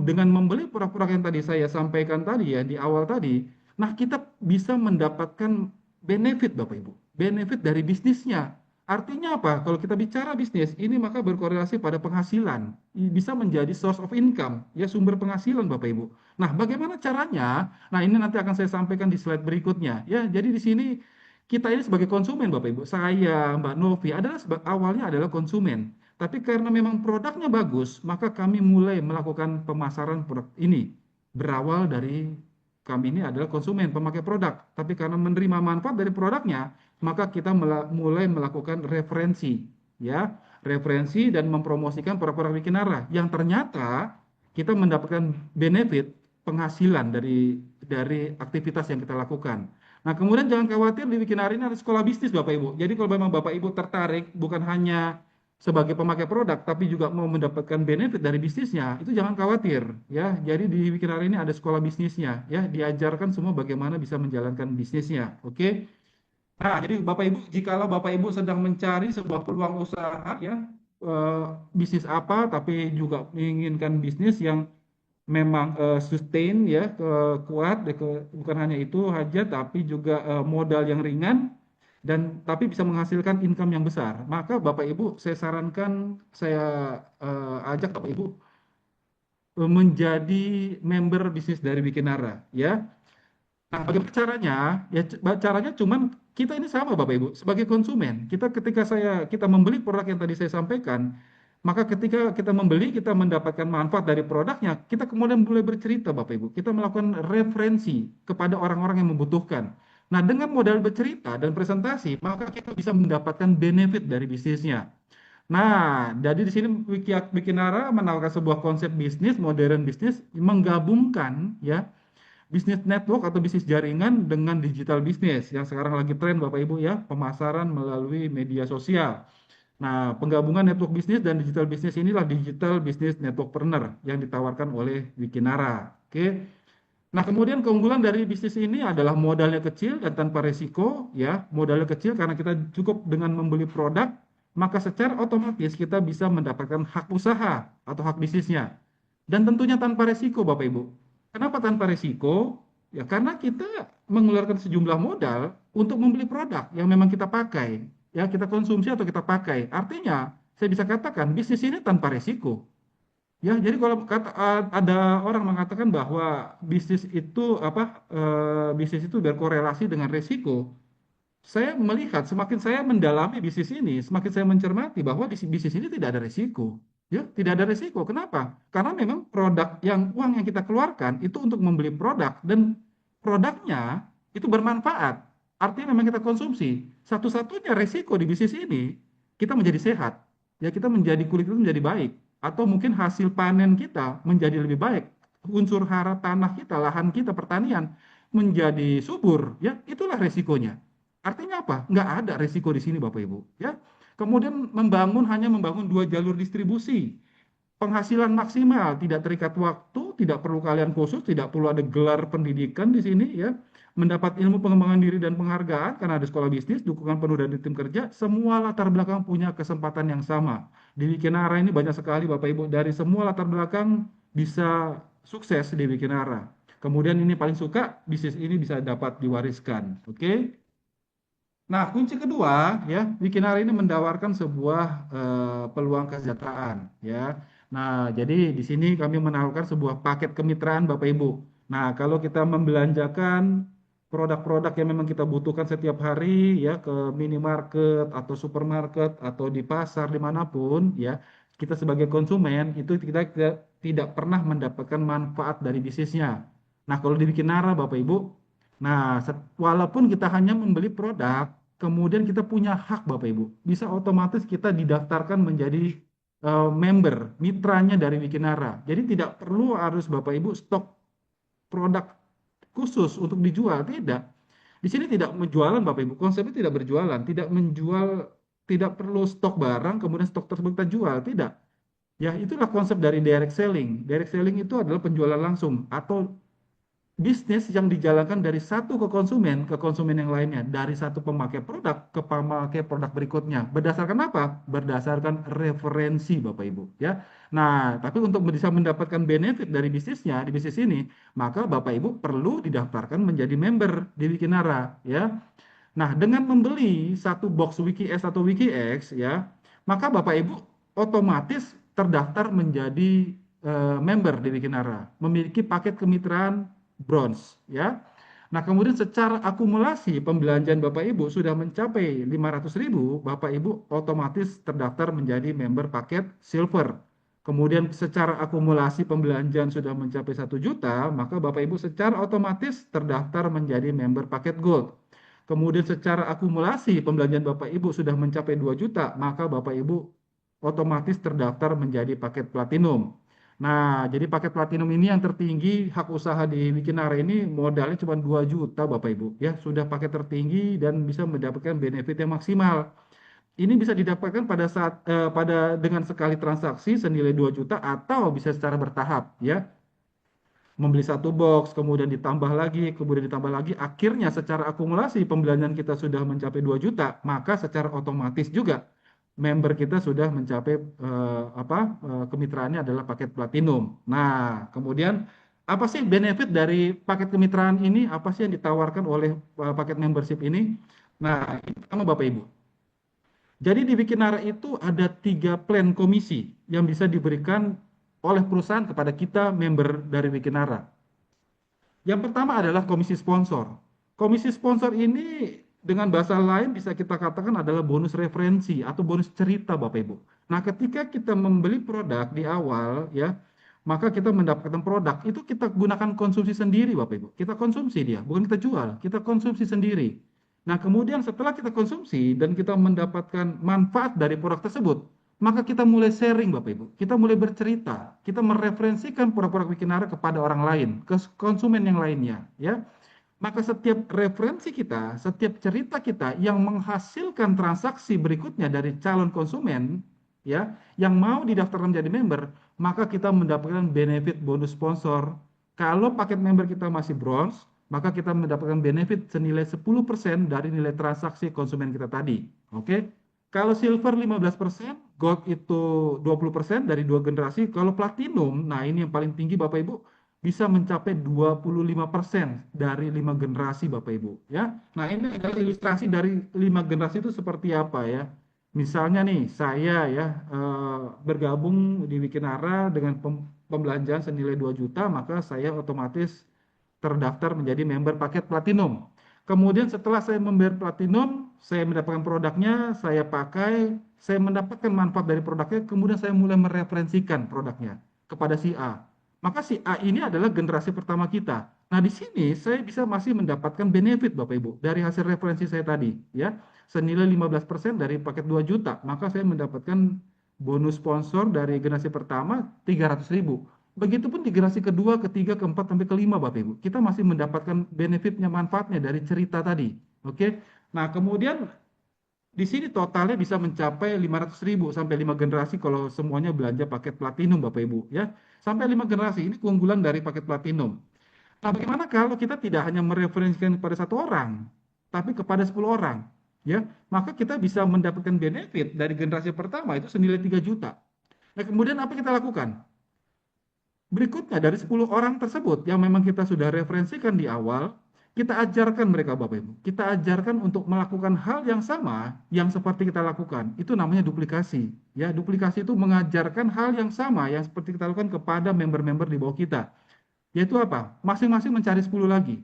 dengan membeli produk-produk yang tadi saya sampaikan tadi ya di awal tadi, nah kita bisa mendapatkan benefit Bapak Ibu, benefit dari bisnisnya. Artinya apa? Kalau kita bicara bisnis, ini maka berkorelasi pada penghasilan, bisa menjadi source of income, ya, sumber penghasilan Bapak Ibu. Nah, bagaimana caranya? Nah, ini nanti akan saya sampaikan di slide berikutnya. Ya, jadi di sini kita ini sebagai konsumen Bapak Ibu, saya, Mbak Novi adalah awalnya adalah konsumen. Tapi karena memang produknya bagus, maka kami mulai melakukan pemasaran produk ini. Berawal dari kami ini adalah konsumen, pemakai produk. Tapi karena menerima manfaat dari produknya, maka kita mulai melakukan referensi, ya, referensi dan mempromosikan produk-produk Wikinara. Yang ternyata kita mendapatkan benefit penghasilan dari aktivitas yang kita lakukan. Nah, kemudian jangan khawatir, di Wikinara ini ada sekolah bisnis Bapak Ibu. Jadi kalau memang Bapak Ibu tertarik bukan hanya sebagai pemakai produk tapi juga mau mendapatkan benefit dari bisnisnya, itu jangan khawatir ya. Jadi di Wikinara ini ada sekolah bisnisnya ya, diajarkan semua bagaimana bisa menjalankan bisnisnya. Oke. Nah, jadi Bapak Ibu, jikalau Bapak Ibu sedang mencari sebuah peluang usaha ya, bisnis apa tapi juga menginginkan bisnis yang memang sustain ya, kuat, bukan hanya itu aja tapi juga modal yang ringan dan tapi bisa menghasilkan income yang besar. Maka Bapak Ibu saya sarankan, saya ajak Bapak Ibu menjadi member bisnis dari Wikinara ya. Nah, bagaimana caranya? Ya, caranya cuman kita ini sama Bapak Ibu sebagai konsumen. Kita ketika kita membeli produk yang tadi saya sampaikan, Maka ketika kita membeli, kita mendapatkan manfaat dari produknya, kita kemudian mulai bercerita, Bapak Ibu. Kita melakukan referensi kepada orang-orang yang membutuhkan. Nah, dengan modal bercerita dan presentasi, maka kita bisa mendapatkan benefit dari bisnisnya. Nah, jadi di sini Wikinara menawarkan sebuah konsep bisnis, modern bisnis, menggabungkan ya bisnis network atau bisnis jaringan dengan digital bisnis yang sekarang lagi tren Bapak Ibu ya, pemasaran melalui media sosial. Nah, penggabungan network bisnis dan digital bisnis inilah digital business networkpreneur yang ditawarkan oleh Wikinara. Oke. Nah, kemudian keunggulan dari bisnis ini adalah modalnya kecil dan tanpa resiko, ya. Modalnya kecil karena kita cukup dengan membeli produk, maka secara otomatis kita bisa mendapatkan hak usaha atau hak bisnisnya. Dan tentunya tanpa resiko, Bapak Ibu. Kenapa tanpa resiko? Ya, karena kita mengeluarkan sejumlah modal untuk membeli produk yang memang kita pakai, ya, kita konsumsi atau kita pakai. Artinya, saya bisa katakan bisnis ini tanpa resiko. Ya, jadi kalau ada orang mengatakan bahwa bisnis itu bisnis itu berkorelasi dengan risiko, saya melihat semakin saya mendalami bisnis ini, semakin saya mencermati bahwa di bisnis ini tidak ada risiko. Ya, tidak ada risiko. Kenapa? Karena memang produk yang uang yang kita keluarkan itu untuk membeli produk dan produknya itu bermanfaat. Artinya memang kita konsumsi. Satu-satunya risiko di bisnis ini kita menjadi sehat. Ya, kita menjadi kulit itu menjadi baik atau mungkin hasil panen kita menjadi lebih baik. Unsur hara tanah kita, lahan kita, pertanian menjadi subur, ya itulah resikonya. Artinya apa? Nggak ada resiko di sini Bapak Ibu. Ya. Kemudian hanya membangun dua jalur distribusi. Penghasilan maksimal, tidak terikat waktu, tidak perlu kalian khusus, tidak perlu ada gelar pendidikan di sini ya. Mendapat ilmu pengembangan diri dan penghargaan karena ada sekolah bisnis, dukungan penuh dari tim kerja, semua latar belakang punya kesempatan yang sama. Di Wikinara ini banyak sekali Bapak Ibu dari semua latar belakang bisa sukses di Wikinara. Kemudian ini paling suka bisnis ini bisa dapat diwariskan. Oke? Nah, kunci kedua ya, Wikinar ini mendawarkan sebuah peluang kesejahteraan ya. Nah, jadi di sini kami menawarkan sebuah paket kemitraan Bapak Ibu. Nah, kalau kita membelanjakan produk-produk yang memang kita butuhkan setiap hari ya ke minimarket atau supermarket atau di pasar dimanapun ya, kita sebagai konsumen itu kita tidak pernah mendapatkan manfaat dari bisnisnya. Nah, kalau di Wikinara Bapak Ibu, nah, walaupun kita hanya membeli produk, kemudian kita punya hak Bapak Ibu. Bisa otomatis kita didaftarkan menjadi member, mitranya dari Wikinara. Jadi tidak perlu harus Bapak Ibu stok produk khusus untuk dijual, tidak. Di sini tidak menjualan Bapak Ibu. Konsepnya tidak berjualan, tidak menjual, tidak perlu stok barang, kemudian stok tersebut kita jual, tidak. Ya, itulah konsep dari direct selling. Direct selling itu adalah penjualan langsung atau bisnis yang dijalankan dari satu ke konsumen yang lainnya, dari satu pemakai produk ke pemakai produk berikutnya. Berdasarkan apa? Berdasarkan referensi, Bapak Ibu, ya. Nah, tapi untuk bisa mendapatkan benefit dari bisnisnya di bisnis ini, maka Bapak Ibu perlu didaftarkan menjadi member di Wikinara, ya. Nah, dengan membeli satu box WikiS atau WikiX, ya, maka Bapak Ibu otomatis terdaftar menjadi member di Wikinara, memiliki paket kemitraan bronze, ya. Nah, kemudian secara akumulasi pembelanjaan Bapak Ibu sudah mencapai 500.000, Bapak Ibu otomatis terdaftar menjadi member paket silver. Kemudian secara akumulasi pembelanjaan sudah mencapai 1 juta, maka Bapak Ibu secara otomatis terdaftar menjadi member paket gold. Kemudian secara akumulasi pembelanjaan Bapak Ibu sudah mencapai 2 juta, maka Bapak Ibu otomatis terdaftar menjadi paket platinum. Nah, jadi paket platinum ini yang tertinggi hak usaha di Wikinara ini modalnya cuma 2 juta Bapak Ibu. Ya, sudah paket tertinggi dan bisa mendapatkan benefit yang maksimal. Ini bisa didapatkan pada dengan sekali transaksi senilai 2 juta atau bisa secara bertahap ya. Membeli satu box, kemudian ditambah lagi, akhirnya secara akumulasi pembelanjaan kita sudah mencapai 2 juta, maka secara otomatis juga member kita sudah mencapai kemitraannya adalah paket platinum. Nah, kemudian apa sih benefit dari paket kemitraan ini? Apa sih yang ditawarkan oleh paket membership ini? Nah, ini pertama Bapak Ibu. Jadi di Wikinara itu ada 3 plan komisi yang bisa diberikan oleh perusahaan kepada kita member dari Wikinara. Yang pertama adalah komisi sponsor. Komisi sponsor ini Dengan bahasa lain bisa kita katakan adalah bonus referensi atau bonus cerita Bapak Ibu. Nah, ketika kita membeli produk di awal ya, maka kita mendapatkan produk itu kita gunakan konsumsi sendiri Bapak Ibu. Kita konsumsi dia, bukan kita jual, kita konsumsi sendiri. Nah, kemudian setelah kita konsumsi dan kita mendapatkan manfaat dari produk tersebut, maka kita mulai sharing Bapak Ibu. Kita mulai bercerita, kita mereferensikan produk-produk Wikinara kepada orang lain, ke konsumen yang lainnya, ya. Maka setiap referensi kita, setiap cerita kita yang menghasilkan transaksi berikutnya dari calon konsumen, ya, yang mau didaftarkan menjadi member, maka kita mendapatkan benefit bonus sponsor. Kalau paket member kita masih bronze, maka kita mendapatkan benefit senilai 10% dari nilai transaksi konsumen kita tadi. Oke? Kalau silver 15%, gold itu 20% dari dua generasi. Kalau platinum, nah ini yang paling tinggi Bapak Ibu, bisa mencapai 25% dari 5 generasi Bapak Ibu ya. Nah, ini adalah ilustrasi dari 5 generasi itu seperti apa ya. Misalnya nih, saya ya bergabung di Wikinara dengan pembelanjaan senilai 2 juta, maka saya otomatis terdaftar menjadi member paket platinum. Kemudian setelah saya membayar platinum, saya mendapatkan produknya, saya pakai, saya mendapatkan manfaat dari produknya, kemudian saya mulai mereferensikan produknya kepada si A. Maka si A ini adalah generasi pertama kita. Nah, di sini saya bisa masih mendapatkan benefit Bapak Ibu dari hasil referensi saya tadi, ya. Senilai 15% dari paket 2 juta, maka saya mendapatkan bonus sponsor dari generasi pertama 300.000. Begitupun di generasi kedua, ketiga, keempat, sampai kelima, Bapak Ibu. Kita masih mendapatkan benefitnya, manfaatnya dari cerita tadi. Oke. Nah, kemudian di sini totalnya bisa mencapai 500.000 sampai 5 generasi kalau semuanya belanja paket platinum, Bapak Ibu. Ya. Sampai 5 generasi, ini keunggulan dari paket platinum. Nah, bagaimana kalau kita tidak hanya mereferensikan kepada satu orang, tapi kepada 10 orang? Ya, maka kita bisa mendapatkan benefit dari generasi pertama itu senilai 3 juta. Nah, kemudian apa kita lakukan? Berikutnya dari 10 orang tersebut yang memang kita sudah referensikan di awal, kita ajarkan mereka Bapak Ibu. Kita ajarkan untuk melakukan hal yang sama yang seperti kita lakukan. Itu namanya duplikasi. Ya, duplikasi itu mengajarkan hal yang sama yang seperti kita lakukan kepada member-member di bawah kita. Yaitu apa? Masing-masing mencari 10 lagi.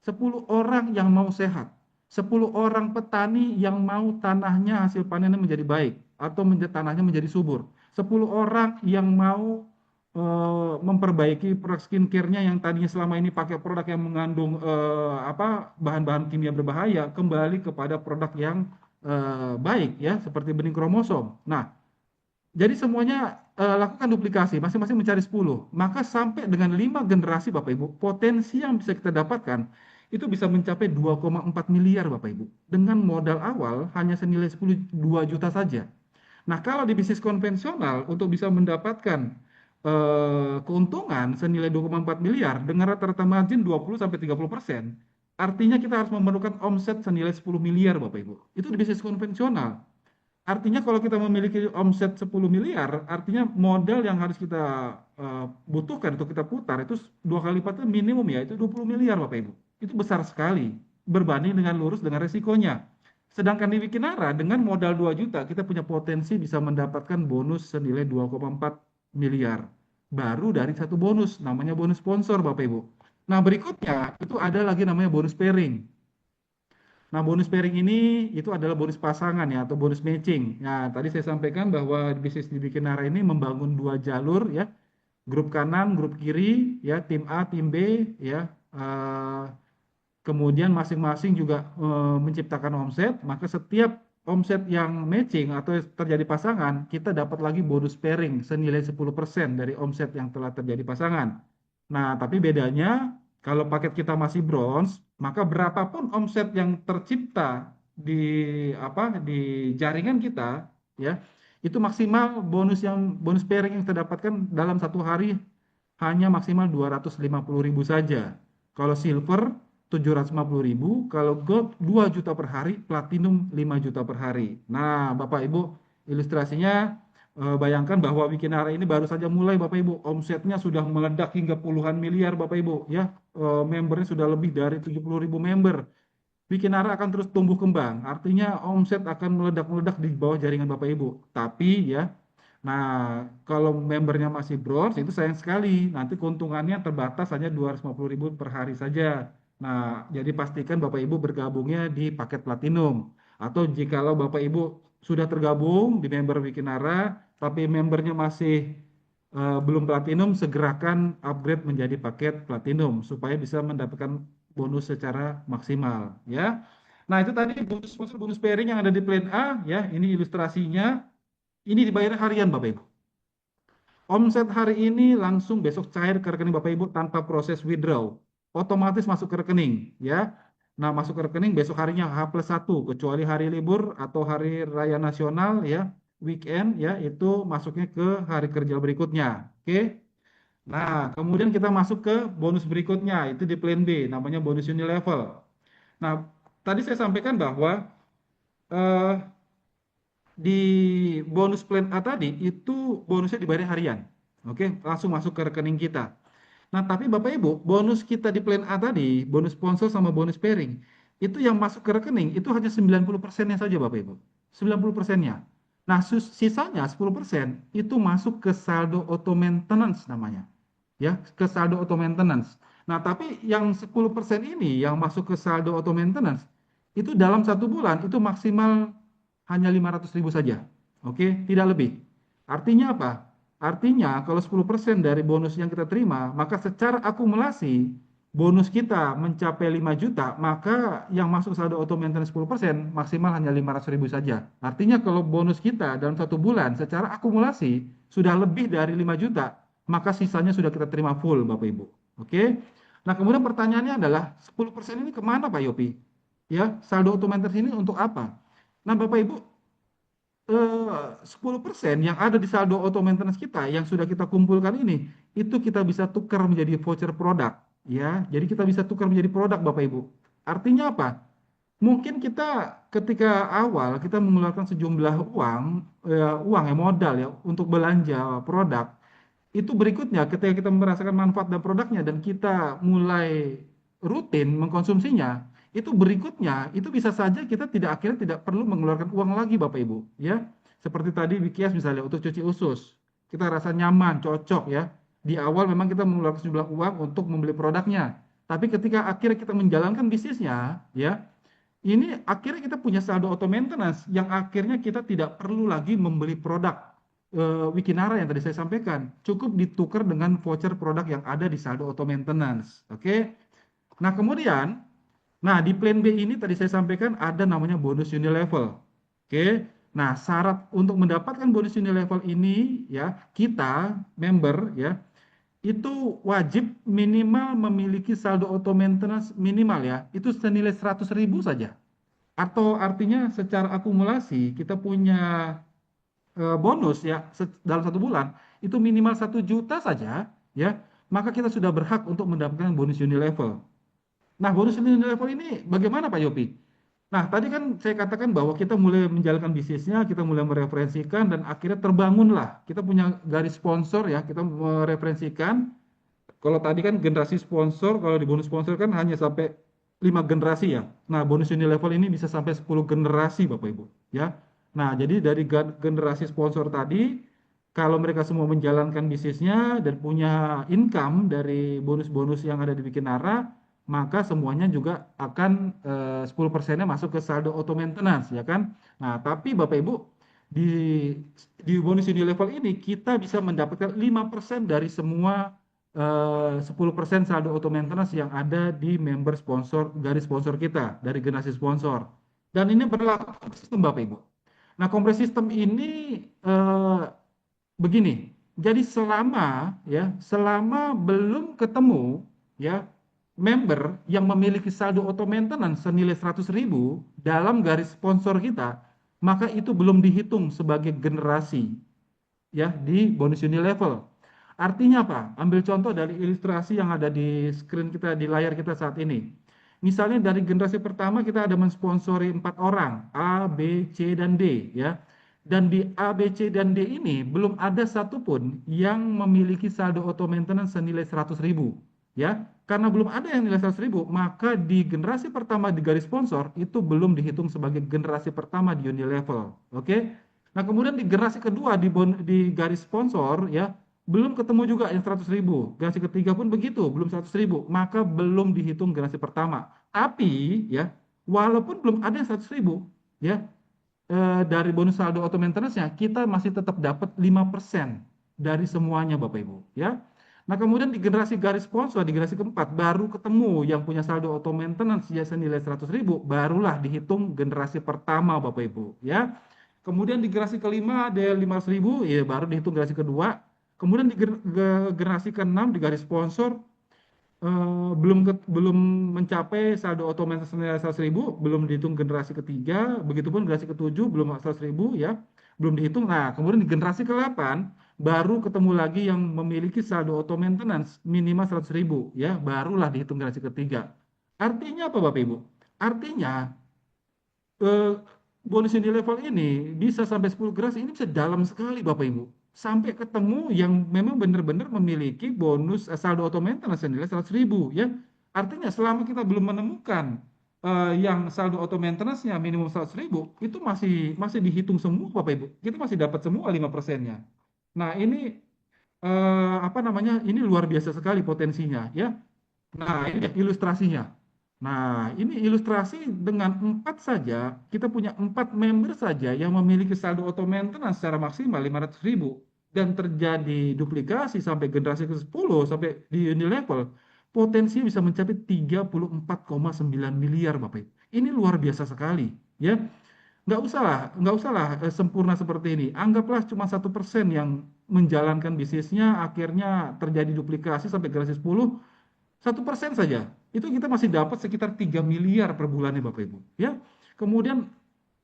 10 orang yang mau sehat. 10 orang petani yang mau tanahnya hasil panennya menjadi baik atau tanahnya menjadi subur. 10 orang yang mau memperbaiki produk skincare-nya yang tadinya selama ini pakai produk yang mengandung apa bahan-bahan kimia berbahaya kembali kepada produk yang baik ya seperti benih kromosom. Nah, jadi semuanya lakukan duplikasi, masing-masing mencari 10. Maka sampai dengan 5 generasi Bapak Ibu, potensi yang bisa kita dapatkan itu bisa mencapai 2,4 miliar Bapak Ibu. Dengan modal awal hanya senilai 2 juta saja. Nah, kalau di bisnis konvensional untuk bisa mendapatkan keuntungan senilai 2,4 miliar dengan rata-rata margin 20 sampai 30%, artinya kita harus memerlukan omset senilai 10 miliar Bapak Ibu. Itu di bisnis konvensional. Artinya kalau kita memiliki omset 10 miliar, artinya modal yang harus kita butuhkan untuk kita putar itu dua kali lipatnya minimum ya, itu 20 miliar Bapak Ibu. Itu besar sekali berbanding dengan lurus dengan resikonya. Sedangkan di Wikinara dengan modal 2 juta kita punya potensi bisa mendapatkan bonus senilai 2,4 miliar. Baru dari satu bonus, namanya bonus sponsor Bapak Ibu. Nah berikutnya itu ada lagi namanya bonus pairing. Nah, bonus pairing ini itu adalah bonus pasangan ya atau bonus matching. Nah, tadi saya sampaikan bahwa bisnis di Bikinara ini membangun dua jalur ya, grup kanan, grup kiri ya, tim A, tim B ya. Eh, Kemudian masing-masing juga menciptakan omset, maka setiap omset yang matching atau terjadi pasangan, kita dapat lagi bonus pairing senilai 10% dari omset yang telah terjadi pasangan. Nah, tapi bedanya kalau paket kita masih bronze, maka berapapun omset yang tercipta di di jaringan kita ya, itu maksimal bonus pairing yang kita dapatkan dalam satu hari hanya maksimal 250.000 saja. Kalau silver 750.000, kalau gold 2 juta per hari, platinum 5 juta per hari. Nah, Bapak Ibu, ilustrasinya bayangkan bahwa Wikinara ini baru saja mulai Bapak Ibu, omsetnya sudah meledak hingga puluhan miliar Bapak Ibu, ya. Membernya sudah lebih dari 70.000 member. Wikinara akan terus tumbuh kembang, artinya omset akan meledak-meledak di bawah jaringan Bapak Ibu. Tapi ya, nah, kalau membernya masih bronze itu sayang sekali. Nanti keuntungannya terbatas hanya 250.000 per hari saja. Nah, jadi pastikan Bapak Ibu bergabungnya di paket platinum. Atau jikalau Bapak Ibu sudah tergabung di member Wikinara, tapi membernya masih belum platinum, segerakan upgrade menjadi paket platinum supaya bisa mendapatkan bonus secara maksimal, ya. Nah, itu tadi bonus pairing yang ada di plan A, ya. Ini ilustrasinya. Ini dibayar harian, Bapak Ibu. Omset hari ini langsung besok cair ke rekening Bapak Ibu tanpa proses withdraw. Otomatis masuk ke rekening, ya. Nah, masuk ke rekening besok harinya H+1, kecuali hari libur atau hari raya nasional, ya, weekend, ya, itu masuknya ke hari kerja berikutnya. Oke. Nah, kemudian kita masuk ke bonus berikutnya, itu di plan B, namanya bonus unilevel. Nah, tadi saya sampaikan bahwa eh, di bonus plan A tadi itu bonusnya dibayar harian. Oke, langsung masuk ke rekening kita. Nah, tapi Bapak Ibu, bonus kita di plan A tadi, bonus sponsor sama bonus pairing, itu yang masuk ke rekening itu hanya 90%-nya saja Bapak Ibu. 90%-nya. Nah, sisanya 10% itu masuk ke saldo auto maintenance namanya. Ya, ke saldo auto maintenance. Nah, tapi yang 10% ini yang masuk ke saldo auto maintenance itu dalam 1 bulan itu maksimal hanya 500.000 saja. Oke, tidak lebih. Artinya apa? Artinya kalau 10% dari bonus yang kita terima, maka secara akumulasi bonus kita mencapai 5 juta, maka yang masuk saldo auto maintenance 10% maksimal hanya 500.000 saja. Artinya kalau bonus kita dalam 1 bulan secara akumulasi sudah lebih dari 5 juta, maka sisanya sudah kita terima full Bapak Ibu. Oke. Nah, kemudian pertanyaannya adalah 10% ini kemana Pak Yopi? Ya, saldo auto maintenance ini untuk apa? Nah, Bapak Ibu, 10% yang ada di saldo auto maintenance kita yang sudah kita kumpulkan ini itu kita bisa tukar menjadi voucher produk, ya. Jadi kita bisa tukar menjadi produk Bapak Ibu. Artinya apa? Mungkin kita ketika awal kita mengeluarkan sejumlah uang, uang ya, modal ya, untuk belanja produk. Itu berikutnya ketika kita merasakan manfaat dan produknya dan kita mulai rutin mengkonsumsinya, itu berikutnya itu bisa saja kita tidak akhirnya tidak perlu mengeluarkan uang lagi Bapak Ibu, ya. Seperti tadi Wikias misalnya untuk cuci usus. Kita rasa nyaman, cocok, ya. Di awal memang kita mengeluarkan sejumlah uang untuk membeli produknya. Tapi ketika akhirnya kita menjalankan bisnisnya, ya, ini akhirnya kita punya saldo auto maintenance yang akhirnya kita tidak perlu lagi membeli produk Wikinara yang tadi saya sampaikan. Cukup ditukar dengan voucher produk yang ada di saldo auto maintenance. Oke. Nah, kemudian, nah di plan B ini tadi saya sampaikan ada namanya bonus unilevel. Oke. Nah, syarat untuk mendapatkan bonus unilevel ini ya, kita member ya, itu wajib minimal memiliki saldo auto maintenance minimal ya, itu senilai 100.000 saja. Atau artinya secara akumulasi kita punya bonus ya dalam 1 bulan itu minimal 1 juta saja, ya, maka kita sudah berhak untuk mendapatkan bonus unilevel. Nah, bonus unilevel ini bagaimana Pak Yopi? Nah, tadi kan saya katakan bahwa kita mulai menjalankan bisnisnya, kita mulai mereferensikan dan akhirnya terbangunlah. Kita punya garis sponsor ya, kita mereferensikan. Kalau tadi kan generasi sponsor, kalau di bonus sponsor kan hanya sampai 5 generasi ya. Nah, bonus unilevel ini bisa sampai 10 generasi Bapak Ibu, ya. Nah, jadi dari generasi sponsor tadi, kalau mereka semua menjalankan bisnisnya dan punya income dari bonus-bonus yang ada di Bikinara, maka semuanya juga akan 10%-nya masuk ke saldo auto maintenance, ya kan? Nah, tapi Bapak Ibu, di bonus unilevel ini kita bisa mendapatkan 5% dari semua 10% saldo auto maintenance yang ada di member sponsor, garis sponsor kita dari generasi sponsor. Dan ini berlaku sistem Bapak Ibu. Nah, kompresi sistem ini begini. Jadi selama belum ketemu ya member yang memiliki saldo auto maintenance senilai 100.000 dalam garis sponsor kita, maka itu belum dihitung sebagai generasi ya di bonus unilevel. Artinya apa? Ambil contoh dari ilustrasi yang ada di screen kita, di layar kita saat ini. Misalnya dari generasi pertama kita ada mensponsori 4 orang, A, B, C, dan D, ya. Dan di A, B, C, dan D ini belum ada satupun yang memiliki saldo auto maintenance senilai 100.000, ya. Karena belum ada yang nilai 100.000, maka di generasi pertama di garis sponsor itu belum dihitung sebagai generasi pertama di Unilevel, oke? Nah, kemudian di generasi kedua di garis sponsor ya, belum ketemu juga yang 100.000. Generasi ketiga pun begitu, belum 100.000, maka belum dihitung generasi pertama. Tapi ya, walaupun belum ada yang 100.000, ya, dari bonus saldo auto maintenance-nya kita masih tetap dapat 5% dari semuanya Bapak Ibu, ya. Nah, kemudian di generasi garis sponsor, di generasi keempat baru ketemu yang punya saldo auto maintenance ya senilai 100.000, barulah dihitung generasi pertama Bapak Ibu, ya. Kemudian di generasi kelima ada 500.000, ya baru dihitung generasi kedua. Kemudian di generasi keenam di garis sponsor, belum mencapai saldo otomatis senilai 100.000, belum dihitung generasi ketiga, begitupun generasi ketujuh belum 100.000, ya, belum dihitung. Nah, kemudian di generasi ke-8 baru ketemu lagi yang memiliki saldo auto maintenance minimal 100.000, ya, barulah dihitung generasi ketiga. Artinya apa Bapak Ibu? Artinya eh, bonus ini level ini bisa sampai 10 generasi, ini bisa dalam sekali Bapak Ibu. Sampai ketemu yang memang benar-benar memiliki bonus saldo auto maintenance senilai 100.000, ya. Artinya selama kita belum menemukan yang saldo auto maintenance-nya minimum 100.000, itu masih masih dihitung semua Bapak Ibu. Kita masih dapat semua 5%-nya. Nah, ini apa namanya? Ini luar biasa sekali potensinya, ya. Nah, ini dia ilustrasinya. Nah, ini ilustrasi dengan empat saja, kita punya empat member saja yang memiliki saldo auto maintenance secara maksimal 500.000 dan terjadi duplikasi sampai generasi ke-10 sampai di Unilevel, potensi bisa mencapai 34,9 miliar Bapak Ibu. Ini luar biasa sekali, ya. Nggak usahlah sempurna seperti ini. Anggaplah cuma 1% yang menjalankan bisnisnya, akhirnya terjadi duplikasi sampai generasi 10, 1% saja, itu kita masih dapat sekitar 3 miliar per bulannya Bapak Ibu. Ya, kemudian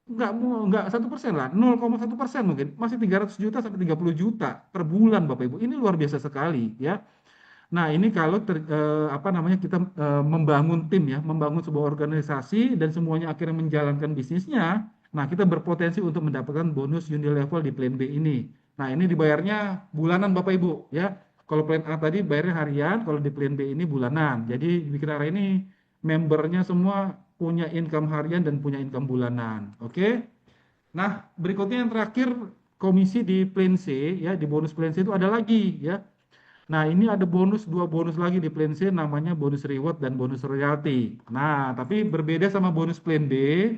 nggak 1% lah, 0,1% mungkin, masih 300 juta sampai 30 juta per bulan Bapak Ibu. Ini luar biasa sekali, ya. Nah, ini kalau apa namanya kita membangun tim, ya, membangun sebuah organisasi dan semuanya akhirnya menjalankan bisnisnya. Nah, kita berpotensi untuk mendapatkan bonus Unilevel di plan B ini. Nah, ini dibayarnya bulanan Bapak Ibu, ya. Kalau plan A tadi bayarnya harian, kalau di plan B ini bulanan. Jadi di Bikinara ini membernya semua punya income harian dan punya income bulanan. Oke. Nah, berikutnya yang terakhir, komisi di plan C, ya, di bonus plan C itu ada lagi, ya. Nah, ini ada dua bonus lagi di plan C, namanya bonus reward dan bonus royalty. Nah, tapi berbeda sama bonus plan D.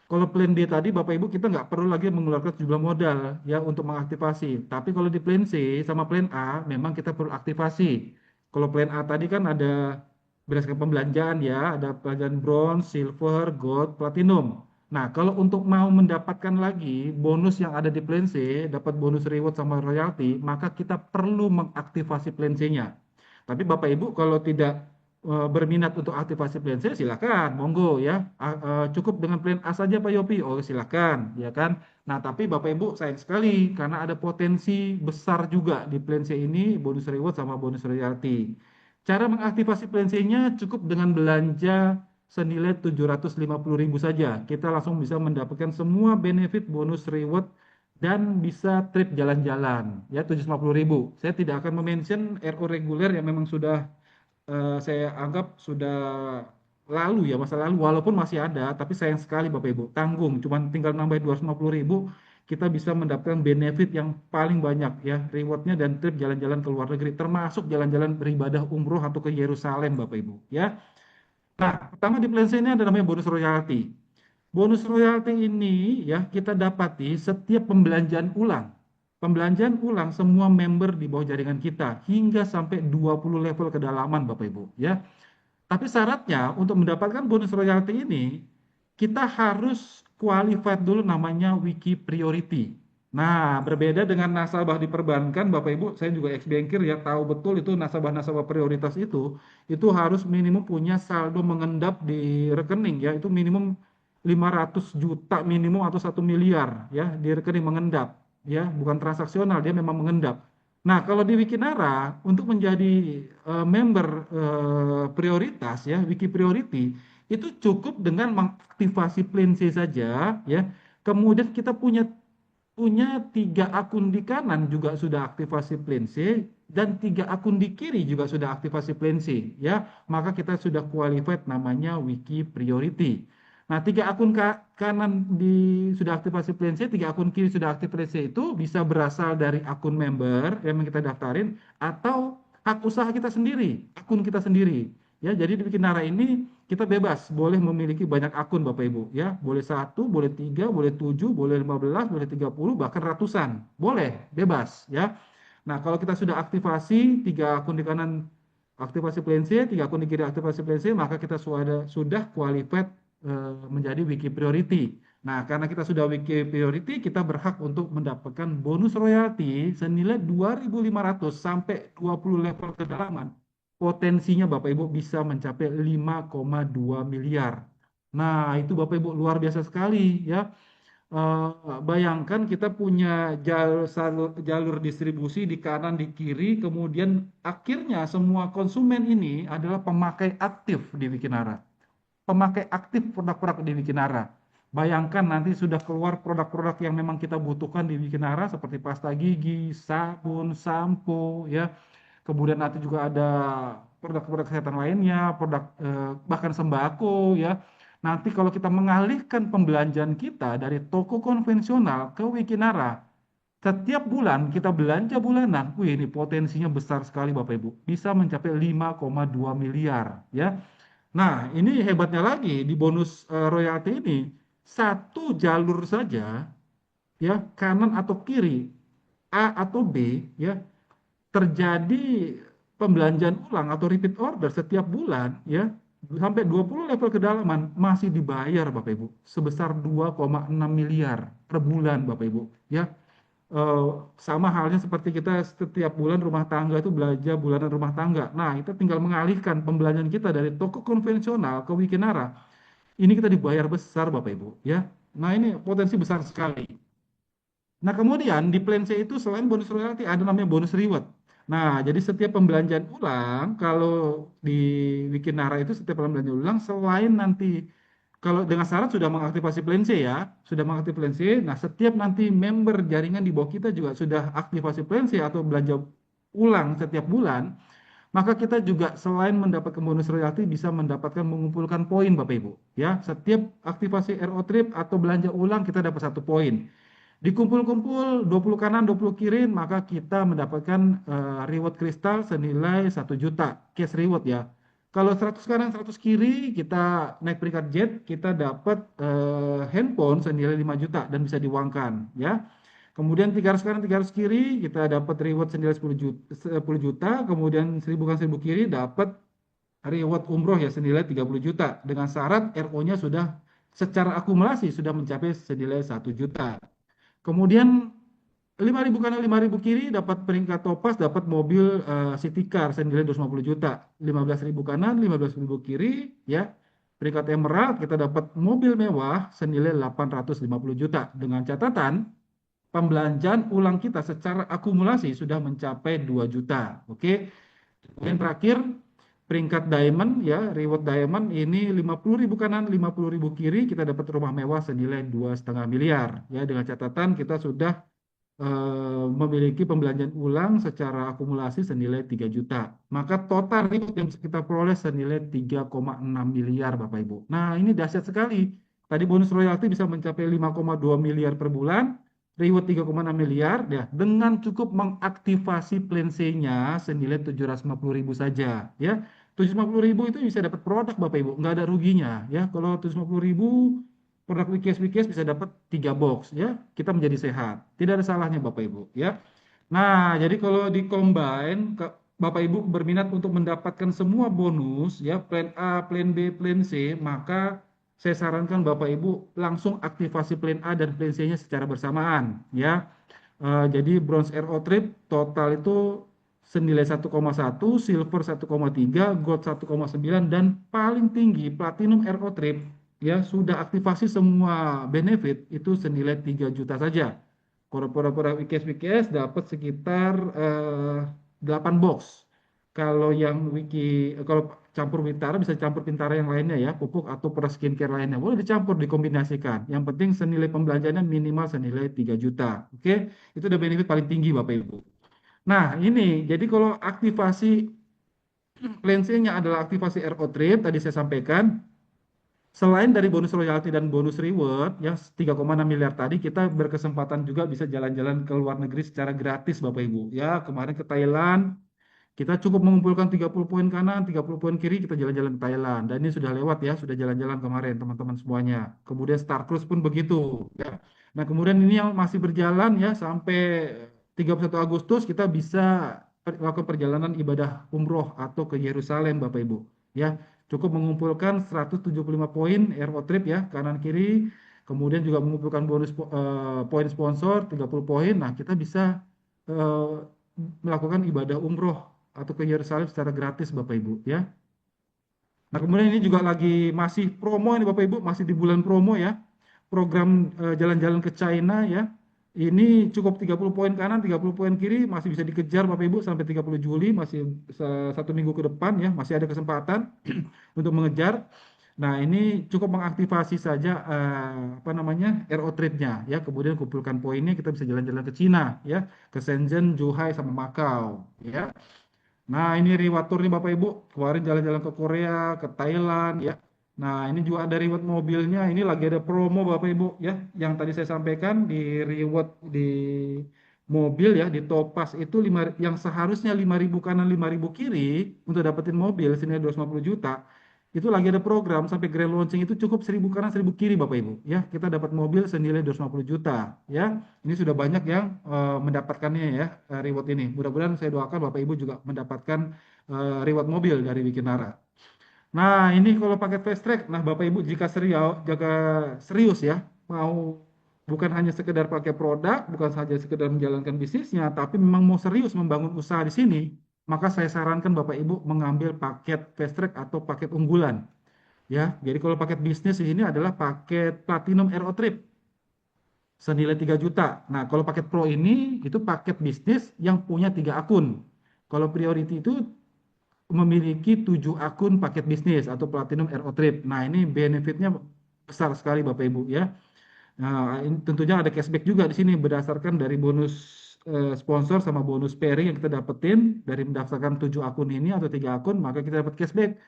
Kalau plan D tadi Bapak Ibu kita nggak perlu lagi mengeluarkan sejumlah modal ya untuk mengaktifasi. Tapi kalau di plan C sama plan A memang kita perlu aktivasi. Kalau plan A tadi kan ada berdasarkan pembelanjaan, ya, ada pembelanjaan bronze, silver, gold, platinum. Nah, kalau untuk mau mendapatkan lagi bonus yang ada di plan C, dapat bonus reward sama royalty, maka kita perlu mengaktifasi plan C-nya. Tapi Bapak Ibu kalau tidak berminat untuk aktivasi plan C, silakan, monggo, ya. Cukup dengan plan A saja Pak Yopi. Oh, silakan, ya kan. Nah, tapi Bapak Ibu sayang sekali karena ada potensi besar juga di plan C ini, bonus reward sama bonus royalty. Cara mengaktifasi plan C-nya cukup dengan belanja senilai 750.000 saja. Kita langsung bisa mendapatkan semua benefit bonus reward dan bisa trip jalan-jalan, ya, 750.000. Saya tidak akan mention RO reguler yang memang sudah saya anggap sudah lalu, ya, masa lalu, walaupun masih ada, tapi sayang sekali Bapak Ibu, tanggung, cuman tinggal nambah 250.000, kita bisa mendapatkan benefit yang paling banyak, ya, rewardnya dan trip jalan-jalan ke luar negeri, termasuk jalan-jalan beribadah umroh atau ke Yerusalem Bapak Ibu, ya. Nah, pertama di plan C ini ada namanya bonus royalty. Bonus royalty ini, ya, kita dapati setiap pembelanjaan ulang. Pembelanjaan ulang semua member di bawah jaringan kita hingga sampai 20 level kedalaman Bapak Ibu, ya. Tapi syaratnya untuk mendapatkan bonus royalty ini kita harus qualified dulu namanya wiki priority. Nah, berbeda dengan nasabah di perbankan, Bapak Ibu, saya juga ex-bankir, ya, tahu betul itu nasabah-nasabah prioritas itu harus minimum punya saldo mengendap di rekening, ya, itu minimum 500 juta minimum atau 1 miliar, ya, di rekening mengendap, ya, bukan transaksional, dia memang mengendap. Nah, kalau di Wikinara untuk menjadi member prioritas, ya, wiki priority, itu cukup dengan mengaktifasi plan C saja, ya. Kemudian kita punya 3 akun di kanan juga sudah aktivasi plan C dan 3 akun di kiri juga sudah aktivasi plan C, ya. Maka kita sudah qualified namanya wiki priority. Nah, tiga akun kanan sudah aktifasi plan C, tiga akun kiri sudah aktif plan C itu bisa berasal dari akun member yang kita daftarin atau hak usaha kita sendiri, akun kita sendiri. Ya, jadi di Bikinara ini kita bebas, boleh memiliki banyak akun Bapak Ibu. Ya, boleh satu, boleh tiga, boleh tujuh, boleh 15, boleh 30, bahkan ratusan. Boleh, bebas. Ya. Nah, kalau kita sudah aktivasi tiga akun di kanan aktivasi plan C, tiga akun di kiri aktivasi plan C, maka kita sudah qualified menjadi wiki priority. Nah, karena kita sudah wiki priority, kita berhak untuk mendapatkan bonus royalti senilai 2.500 sampai 20 level kedalaman. Potensinya Bapak Ibu bisa mencapai 5,2 miliar. Nah, itu Bapak Ibu luar biasa sekali ya. Bayangkan kita punya jalur distribusi di kanan, di kiri, kemudian akhirnya semua konsumen ini adalah pemakai aktif di Wikinara. Pemakai aktif produk-produk di Wikinara. Bayangkan nanti sudah keluar produk-produk yang memang kita butuhkan di Wikinara seperti pasta gigi, sabun, sampo, ya. Kemudian nanti juga ada produk-produk kesehatan lainnya, produk bahkan sembako, ya. Nanti kalau kita mengalihkan pembelanjaan kita dari toko konvensional ke Wikinara, setiap bulan kita belanja bulanan, wih ini potensinya besar sekali Bapak Ibu, bisa mencapai 5,2 miliar, ya. Nah, ini hebatnya lagi di bonus royalti ini, satu jalur saja, ya, kanan atau kiri, A atau B, ya, terjadi pembelanjaan ulang atau repeat order setiap bulan ya sampai 20 level kedalaman masih dibayar Bapak Ibu sebesar 2,6 miliar per bulan Bapak Ibu ya. Sama halnya seperti kita setiap bulan rumah tangga itu belanja bulanan rumah tangga. Nah, kita tinggal mengalihkan pembelanjaan kita dari toko konvensional ke Wikinara. Ini kita dibayar besar Bapak Ibu ya. Nah, ini potensi besar sekali. Nah, kemudian di plan C itu selain bonus royalty ada namanya bonus reward. Nah, jadi setiap pembelanjaan ulang, kalau di Wikinara itu setiap pembelanjaan ulang, selain nanti, kalau dengan syarat sudah mengaktifasi plan C ya, sudah mengaktifasi plan C, nah setiap nanti member jaringan di bawah kita juga sudah aktifasi plan C atau belanja ulang setiap bulan, maka kita juga selain mendapatkan bonus royalti bisa mendapatkan mengumpulkan poin Bapak Ibu. Ya, setiap aktivasi RO Trip atau belanja ulang kita dapat satu poin. Dikumpul-kumpul 20 kanan 20 kiri maka kita mendapatkan reward kristal senilai 1 juta cash reward ya. Kalau 100 kanan 100 kiri kita naik peringkat jet kita dapat handphone senilai 5 juta dan bisa diuangkan ya. Kemudian 300 kanan 300 kiri kita dapat reward senilai 10 juta, kemudian 1000 kanan 1000 kiri dapat reward umroh ya senilai 30 juta dengan syarat RO-nya sudah secara akumulasi sudah mencapai senilai 1 juta. Kemudian 5.000 kanan 5.000 kiri dapat peringkat topas dapat mobil city car senilai 250 juta. 15.000 kanan 15.000 kiri ya. Peringkat emerald kita dapat mobil mewah senilai 850 juta dengan catatan pembelanjaan ulang kita secara akumulasi sudah mencapai 2 juta. Oke. Kemudian terakhir peringkat diamond ya, reward diamond ini 50.000 kanan, 50.000 kiri kita dapat rumah mewah senilai 2,5 miliar ya dengan catatan kita sudah memiliki pembelanjaan ulang secara akumulasi senilai 3 juta. Maka total reward yang bisa kita peroleh senilai 3,6 miliar Bapak Ibu. Nah, ini dahsyat sekali. Tadi bonus royalti bisa mencapai 5,2 miliar per bulan, reward 3,6 miliar ya dengan cukup mengaktifasi plan C-nya senilai 750.000 saja ya. 750.000 itu bisa dapat produk Bapak Ibu, nggak ada ruginya ya. Kalau 750.000 produk Wikis bisa dapat 3 box ya. Kita menjadi sehat. Tidak ada salahnya Bapak Ibu ya. Nah, jadi kalau di-combine Bapak Ibu berminat untuk mendapatkan semua bonus ya, plan A, plan B, plan C, maka saya sarankan Bapak Ibu langsung aktivasi plan A dan plan C-nya secara bersamaan ya. Jadi bronze RO Trip total itu senilai 1,1, silver 1,3, gold 1,9 dan paling tinggi platinum RO Trip ya sudah aktivasi semua benefit itu senilai 3 juta saja. Produk-produk WKS dapat sekitar 8 box. Kalau yang kalau campur Wintara bisa campur Pintara yang lainnya ya, pupuk atau produk skincare lainnya. Boleh dicampur, dikombinasikan. Yang penting senilai pembelanjaannya minimal senilai 3 juta. Oke, itu udah benefit paling tinggi Bapak Ibu. Nah, ini jadi kalau aktivasi plan C-nya adalah aktivasi RO Trade tadi saya sampaikan Selain dari bonus royalti dan bonus reward yang 3,6 miliar tadi, kita berkesempatan juga bisa jalan-jalan ke luar negeri secara gratis Bapak Ibu. Ya, kemarin ke Thailand, kita cukup mengumpulkan 30 poin kanan, 30 poin kiri, kita jalan-jalan ke Thailand. Dan ini sudah lewat ya, sudah jalan-jalan kemarin teman-teman semuanya. Kemudian Star Cruise pun begitu. Ya. Nah, kemudian ini yang masih berjalan ya sampai 31 Agustus kita bisa melakukan perjalanan ibadah umroh atau ke Yerusalem Bapak Ibu. Ya, cukup mengumpulkan 175 poin aero trip ya, kanan kiri. Kemudian juga mengumpulkan bonus poin sponsor 30 poin. Nah, kita bisa eh, melakukan ibadah umroh atau ke Yerusalem secara gratis Bapak Ibu ya. Nah, kemudian ini juga lagi masih promo ini Bapak Ibu, masih di bulan promo ya. Program jalan-jalan ke China ya. Ini cukup 30 poin kanan, 30 poin kiri masih bisa dikejar Bapak Ibu sampai 30 Juli, masih satu minggu ke depan ya, masih ada kesempatan untuk mengejar. Nah, ini cukup mengaktifasi saja apa namanya? RO trip-nya ya. Kemudian kumpulkan poinnya kita bisa jalan-jalan ke Cina ya, ke Shenzhen, Zhuhai sama Macau ya. Nah, ini reward tour nih Bapak Ibu. Kemarin jalan-jalan ke Korea, ke Thailand ya. Nah, ini juga ada reward mobilnya. Ini lagi ada promo Bapak Ibu ya. Yang tadi saya sampaikan di reward di mobil ya, di Topaz itu yang seharusnya 5.000 kanan 5.000 kiri untuk dapetin mobil senilai 250 juta. Itu lagi ada program sampai grand launching itu cukup 1.000 kanan 1.000 kiri Bapak Ibu ya. Kita dapat mobil senilai 250 juta ya. Ini sudah banyak yang mendapatkannya ya, reward ini. Mudah-mudahan saya doakan Bapak Ibu juga mendapatkan reward mobil dari Wikinara. Nah, ini kalau pakai fast track, nah Bapak Ibu jika serius, jaga serius ya, mau bukan hanya sekedar pakai produk, bukan saja sekedar menjalankan bisnisnya, tapi memang mau serius membangun usaha di sini, maka saya sarankan Bapak Ibu mengambil paket fast track atau paket unggulan. Ya, jadi kalau paket bisnis ini adalah paket Platinum Aero Trip senilai 3 juta. Nah, kalau paket Pro ini itu paket bisnis yang punya 3 akun. Kalau Priority itu memiliki 7 akun paket bisnis atau Platinum RO Trip. Nah, ini benefitnya besar sekali Bapak Ibu ya. Nah, ini tentunya ada cashback juga di sini berdasarkan dari bonus sponsor sama bonus pairing yang kita dapetin dari mendaftarkan 7 akun ini atau 3 akun, maka kita dapat cashback.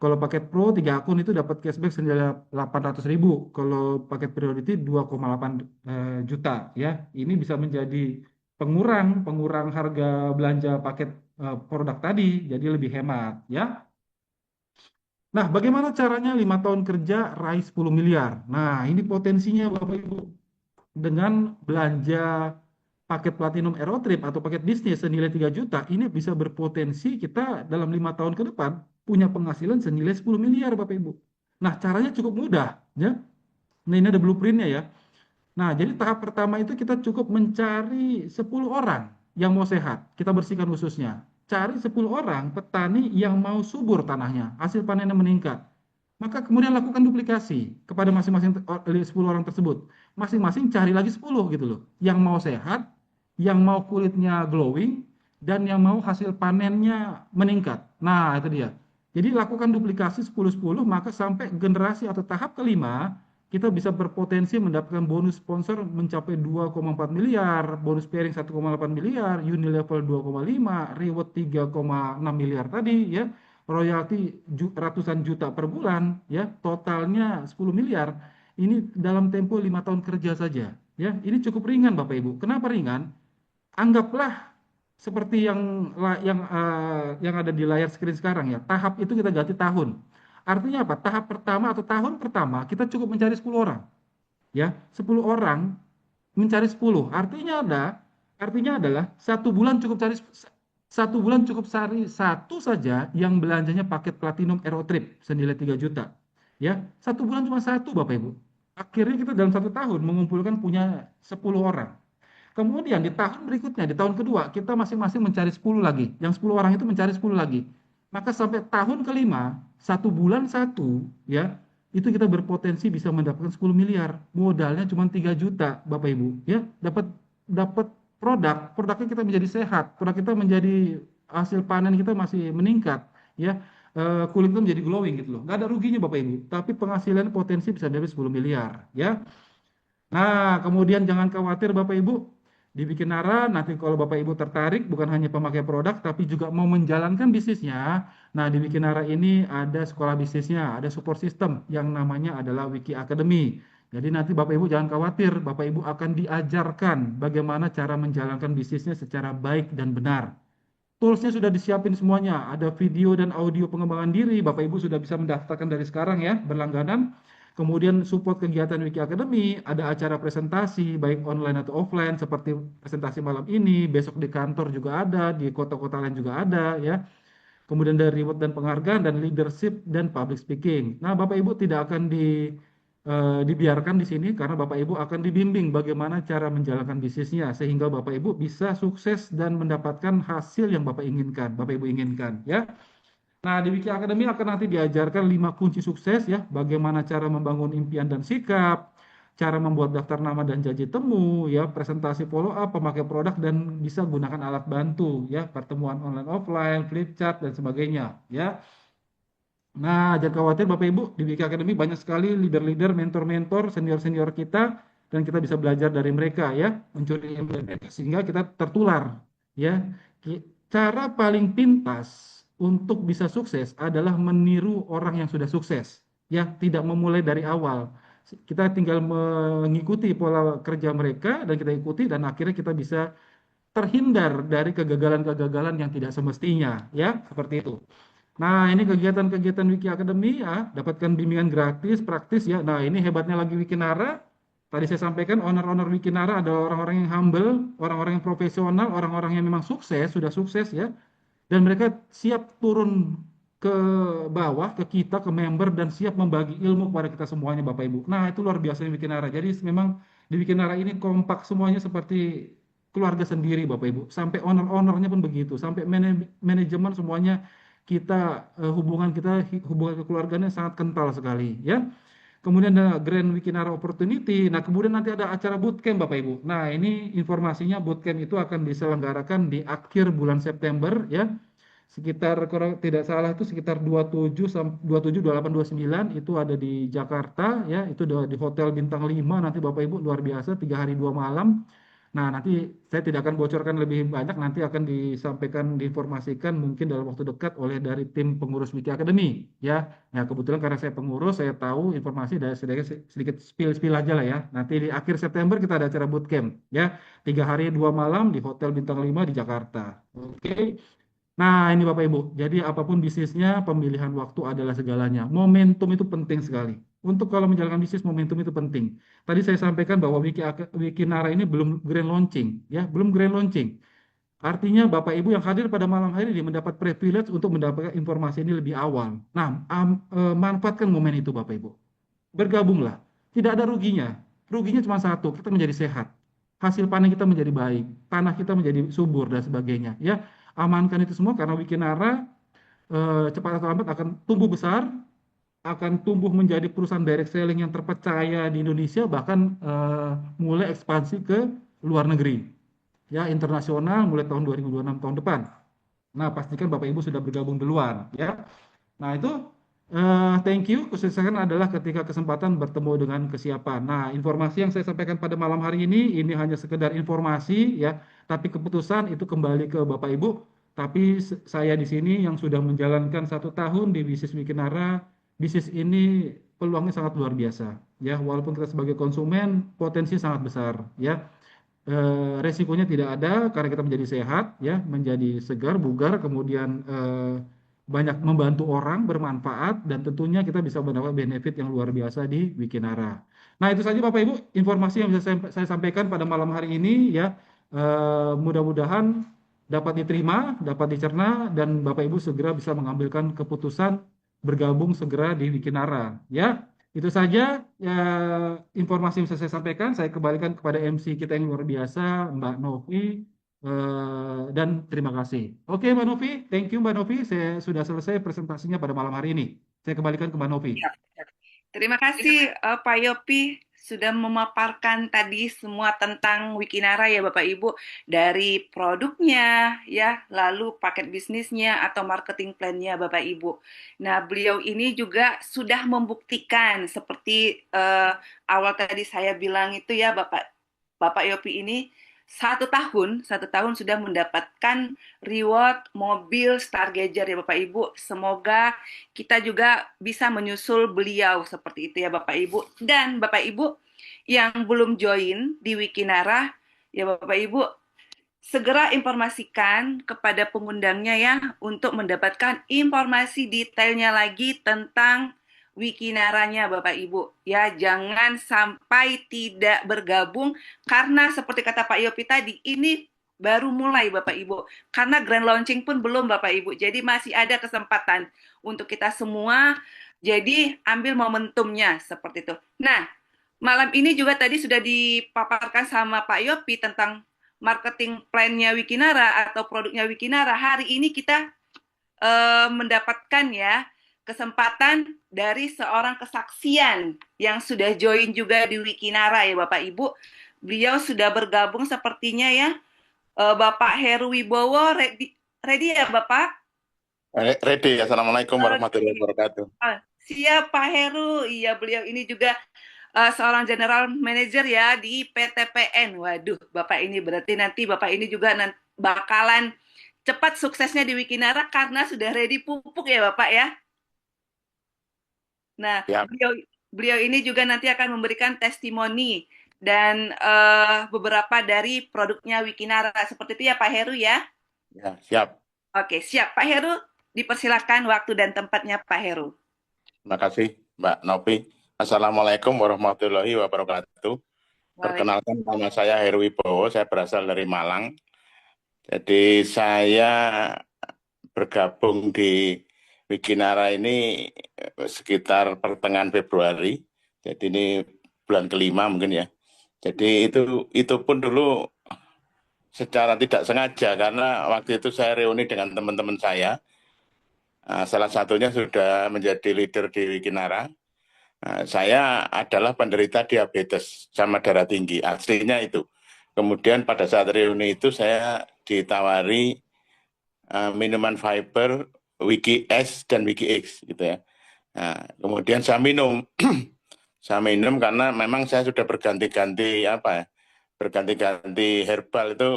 Kalau paket Pro 3 akun itu dapat cashback senilai 800.000. Kalau paket Priority 2,8 juta ya. Ini bisa menjadi pengurang pengurang harga belanja paket produk tadi, jadi lebih hemat ya. Nah, bagaimana caranya 5 tahun kerja raih 10 miliar? Nah, ini potensinya Bapak Ibu. Dengan belanja paket Platinum Aero Trip atau paket bisnis senilai 3 juta, ini bisa berpotensi kita dalam 5 tahun ke depan punya penghasilan senilai 10 miliar Bapak Ibu. Nah, caranya cukup mudah ya. Nah, ini ada blueprintnya ya. Nah, jadi tahap pertama itu kita cukup mencari 10 orang yang mau sehat. Kita bersihkan ususnya. Cari 10 orang petani yang mau subur tanahnya, hasil panennya meningkat. Maka kemudian lakukan duplikasi kepada masing-masing 10 orang tersebut. Masing-masing cari lagi 10 gitu loh. Yang mau sehat, yang mau kulitnya glowing, dan yang mau hasil panennya meningkat. Nah, itu dia. Jadi lakukan duplikasi 10-10, maka sampai generasi atau tahap kelima, kita bisa berpotensi mendapatkan bonus sponsor mencapai 2,4 miliar, bonus pairing 1,8 miliar, Unilevel 2,5, reward 3,6 miliar tadi ya, royalti ratusan juta per bulan ya, totalnya 10 miliar. Ini dalam tempo 5 tahun kerja saja ya. Ini cukup ringan Bapak Ibu. Kenapa ringan? Anggaplah seperti yang ada di layar screen sekarang ya. Tahap itu kita ganti tahun. Artinya apa? Tahap pertama atau tahun pertama kita cukup mencari 10 orang. Ya, 10 orang mencari 10. Artinya adalah 1 bulan cukup cari 1 bulan cukup cari satu saja yang belanjanya paket Platinum Aero Trip senilai 3 juta. Ya, 1 bulan cuma satu Bapak Ibu. Akhirnya kita dalam 1 tahun mengumpulkan punya 10 orang. Kemudian di tahun berikutnya, di tahun kedua, kita masing-masing mencari 10 lagi. Yang 10 orang itu mencari 10 lagi. Maka sampai tahun kelima, 1 bulan satu, ya, itu kita berpotensi bisa mendapatkan 10 miliar. Modalnya cuma 3 juta, Bapak Ibu. Ya, dapat dapat produknya kita menjadi sehat, produk kita menjadi hasil panen kita masih meningkat, ya. Kulit kita menjadi glowing gitu loh. Nggak ada ruginya Bapak Ibu, tapi penghasilan potensi bisa menjadi 10 miliar, ya. Nah, kemudian jangan khawatir Bapak Ibu, Di Bikinara nanti kalau Bapak Ibu tertarik bukan hanya pemakai produk tapi juga mau menjalankan bisnisnya. Nah, di Wikinara ini ada sekolah bisnisnya, ada support system yang namanya adalah Wiki Academy. Jadi nanti Bapak Ibu jangan khawatir, Bapak Ibu akan diajarkan bagaimana cara menjalankan bisnisnya secara baik dan benar. Toolsnya sudah disiapin semuanya, ada video dan audio pengembangan diri. Bapak Ibu sudah bisa mendaftarkan dari sekarang ya, berlangganan. Kemudian support kegiatan Wiki Academy, ada acara presentasi baik online atau offline seperti presentasi malam ini, besok di kantor juga ada, di kota-kota lain juga ada ya. Kemudian dari reward dan penghargaan dan leadership dan public speaking. Nah, Bapak Ibu tidak akan dibiarkan di sini karena Bapak Ibu akan dibimbing bagaimana cara menjalankan bisnisnya sehingga Bapak Ibu bisa sukses dan mendapatkan hasil yang Bapak Ibu inginkan ya. Nah, di Wiki Academy akan nanti diajarkan 5 kunci sukses ya, bagaimana cara membangun impian dan sikap, cara membuat daftar nama dan janji temu ya, presentasi follow up, pemakai produk dan bisa gunakan alat bantu ya, pertemuan online offline, flip chart dan sebagainya ya. Nah, jangan khawatir Bapak Ibu, di Wiki Academy banyak sekali leader-leader, mentor-mentor, senior-senior kita, dan kita bisa belajar dari mereka ya, mencuri ilmu dari mereka, sehingga kita tertular ya. Cara paling pintas untuk bisa sukses adalah meniru orang yang sudah sukses, ya, tidak memulai dari awal. Kita tinggal mengikuti pola kerja mereka dan kita ikuti dan akhirnya kita bisa terhindar dari kegagalan-kegagalan yang tidak semestinya, ya, seperti itu. Nah, ini kegiatan-kegiatan Wiki Academy ya, dapatkan bimbingan gratis, praktis ya. Nah, ini hebatnya lagi Wikinara. Tadi saya sampaikan owner-owner Wikinara ada orang-orang yang humble, orang-orang yang profesional, orang-orang yang memang sukses, sudah sukses ya. Dan mereka siap turun ke bawah, ke kita, ke member, dan siap membagi ilmu kepada kita semuanya Bapak Ibu. Nah, itu luar biasa di Wikinara. Jadi memang di Wikinara ini kompak semuanya seperti keluarga sendiri Bapak Ibu. Sampai owner-ownernya pun begitu, sampai manajemen semuanya kita hubungan kekeluarganya sangat kental sekali ya. Kemudian ada Grand Wikinara Opportunity. Nah, kemudian nanti ada acara bootcamp Bapak Ibu. Nah, ini informasinya bootcamp itu akan diselenggarakan di akhir bulan September ya. Sekitar kurang tidak salah itu sekitar 27 sampai 27 28 29 itu ada di Jakarta ya. Itu di Hotel Bintang 5 nanti Bapak Ibu luar biasa 3 hari 2 malam. Nah, nanti saya tidak akan bocorkan lebih banyak, nanti akan disampaikan, diinformasikan mungkin dalam waktu dekat oleh dari tim pengurus Wiki Academy, ya. Ya, kebetulan karena saya pengurus, saya tahu informasi dari sedikit, sedikit spill-spill aja lah ya. Nanti di akhir September kita ada acara bootcamp, ya. 3 hari 2 malam di Hotel Bintang 5 di Jakarta. Oke. Nah, ini Bapak Ibu. Jadi apapun bisnisnya, pemilihan waktu adalah segalanya. Momentum itu penting sekali. Untuk kalau menjalankan bisnis, momentum itu penting. Tadi saya sampaikan bahwa Wikinara ini belum grand launching, ya, belum grand launching. Artinya Bapak Ibu yang hadir pada malam hari ini mendapat privilege untuk mendapatkan informasi ini lebih awal. Nah, manfaatkan momen itu Bapak Ibu. Bergabunglah. Tidak ada ruginya. Ruginya cuma satu, kita menjadi sehat. Hasil panen kita menjadi baik, tanah kita menjadi subur dan sebagainya. Ya, amankan itu semua karena Wikinara cepat atau lambat akan tumbuh besar, akan tumbuh menjadi perusahaan direct selling yang terpercaya di Indonesia, bahkan mulai ekspansi ke luar negeri, ya internasional mulai tahun 2026 tahun depan. Nah, pastikan Bapak Ibu sudah bergabung duluan, ya. Nah, itu thank you. Kesuksesan adalah ketika kesempatan bertemu dengan kesiapan. Nah, informasi yang saya sampaikan pada malam hari ini hanya sekedar informasi ya, tapi keputusan itu kembali ke Bapak Ibu. Tapi saya di sini yang sudah menjalankan 1 tahun di bisnis Wikinara, bisnis ini peluangnya sangat luar biasa. Ya, walaupun kita sebagai konsumen potensi sangat besar. Ya, resikonya tidak ada karena kita menjadi sehat, ya, menjadi segar, bugar, kemudian banyak membantu orang, bermanfaat, dan tentunya kita bisa mendapat benefit yang luar biasa di Wikinara. Nah, itu saja Bapak Ibu informasi yang bisa saya sampaikan pada malam hari ini, ya. Mudah-mudahan dapat diterima, dapat dicerna, dan Bapak Ibu segera bisa mengambilkan keputusan bergabung segera di Wikinara, ya. Itu saja ya, informasi yang bisa saya sampaikan. Saya kembalikan kepada MC kita yang luar biasa, Mbak Novi, dan terima kasih. Oke, Mbak Novi, thank you Mbak Novi. Saya sudah selesai presentasinya pada malam hari ini. Saya kembalikan ke Mbak Novi.
Ya. Terima kasih Pak Yopi sudah memaparkan tadi semua tentang Wikinara ya Bapak Ibu, dari produknya ya, lalu paket bisnisnya atau marketing plan-nya Bapak Ibu. Nah, beliau ini juga sudah membuktikan seperti awal tadi saya bilang itu ya Bapak Yopi ini 1 tahun sudah mendapatkan reward mobil Stargazer ya Bapak Ibu. Semoga kita juga bisa menyusul beliau seperti itu ya Bapak Ibu. Dan Bapak Ibu yang belum join di Wikinara, ya Bapak Ibu, segera informasikan kepada pengundangnya ya untuk mendapatkan informasi detailnya lagi tentang Wikinaranya Bapak Ibu. Ya, jangan sampai tidak bergabung karena seperti kata Pak Yopi tadi, ini baru mulai Bapak Ibu. Karena grand launching pun belum Bapak Ibu. Jadi masih ada kesempatan untuk kita semua. Jadi ambil momentumnya seperti itu. Nah, malam ini juga tadi sudah dipaparkan sama Pak Yopi tentang marketing plan-nya Wikinara atau produknya Wikinara. Hari ini kita mendapatkan ya kesempatan dari seorang kesaksian yang sudah join juga di Wikinara ya Bapak Ibu. Beliau sudah bergabung sepertinya ya. Bapak Heru Wibowo, ready ya Bapak?
Ready. Assalamualaikum warahmatullahi
Oke.
wabarakatuh.
Siap Pak Heru. Iya, beliau ini juga seorang general manager ya di PTPN. Waduh, Bapak ini berarti nanti Bapak ini juga bakalan cepat suksesnya di Wikinara karena sudah ready pupuk ya Bapak ya. Nah,
Ya,
beliau ini juga nanti akan memberikan testimoni dan beberapa dari produknya Wikinara. Seperti itu ya Pak Heru ya.
ya, siap.
Oke, siap Pak Heru. Dipersilakan waktu dan tempatnya Pak Heru.
Terima kasih, Mbak Novi. Assalamualaikum warahmatullahi wabarakatuh. Perkenalkan, nama saya Heru Wibowo, saya berasal dari Malang. Jadi saya bergabung di Wikinara ini sekitar pertengahan Februari. Jadi ini bulan kelima mungkin ya. Jadi itu pun dulu secara tidak sengaja karena waktu itu saya reuni dengan teman-teman saya. Salah satunya sudah menjadi leader di Wikinara. Saya adalah penderita diabetes sama darah tinggi, aslinya itu. Kemudian pada saat reuni itu saya ditawari minuman fiber Wiki S dan Wiki X gitu ya. Kemudian saya minum, saya minum karena memang saya sudah berganti-ganti berganti-ganti herbal itu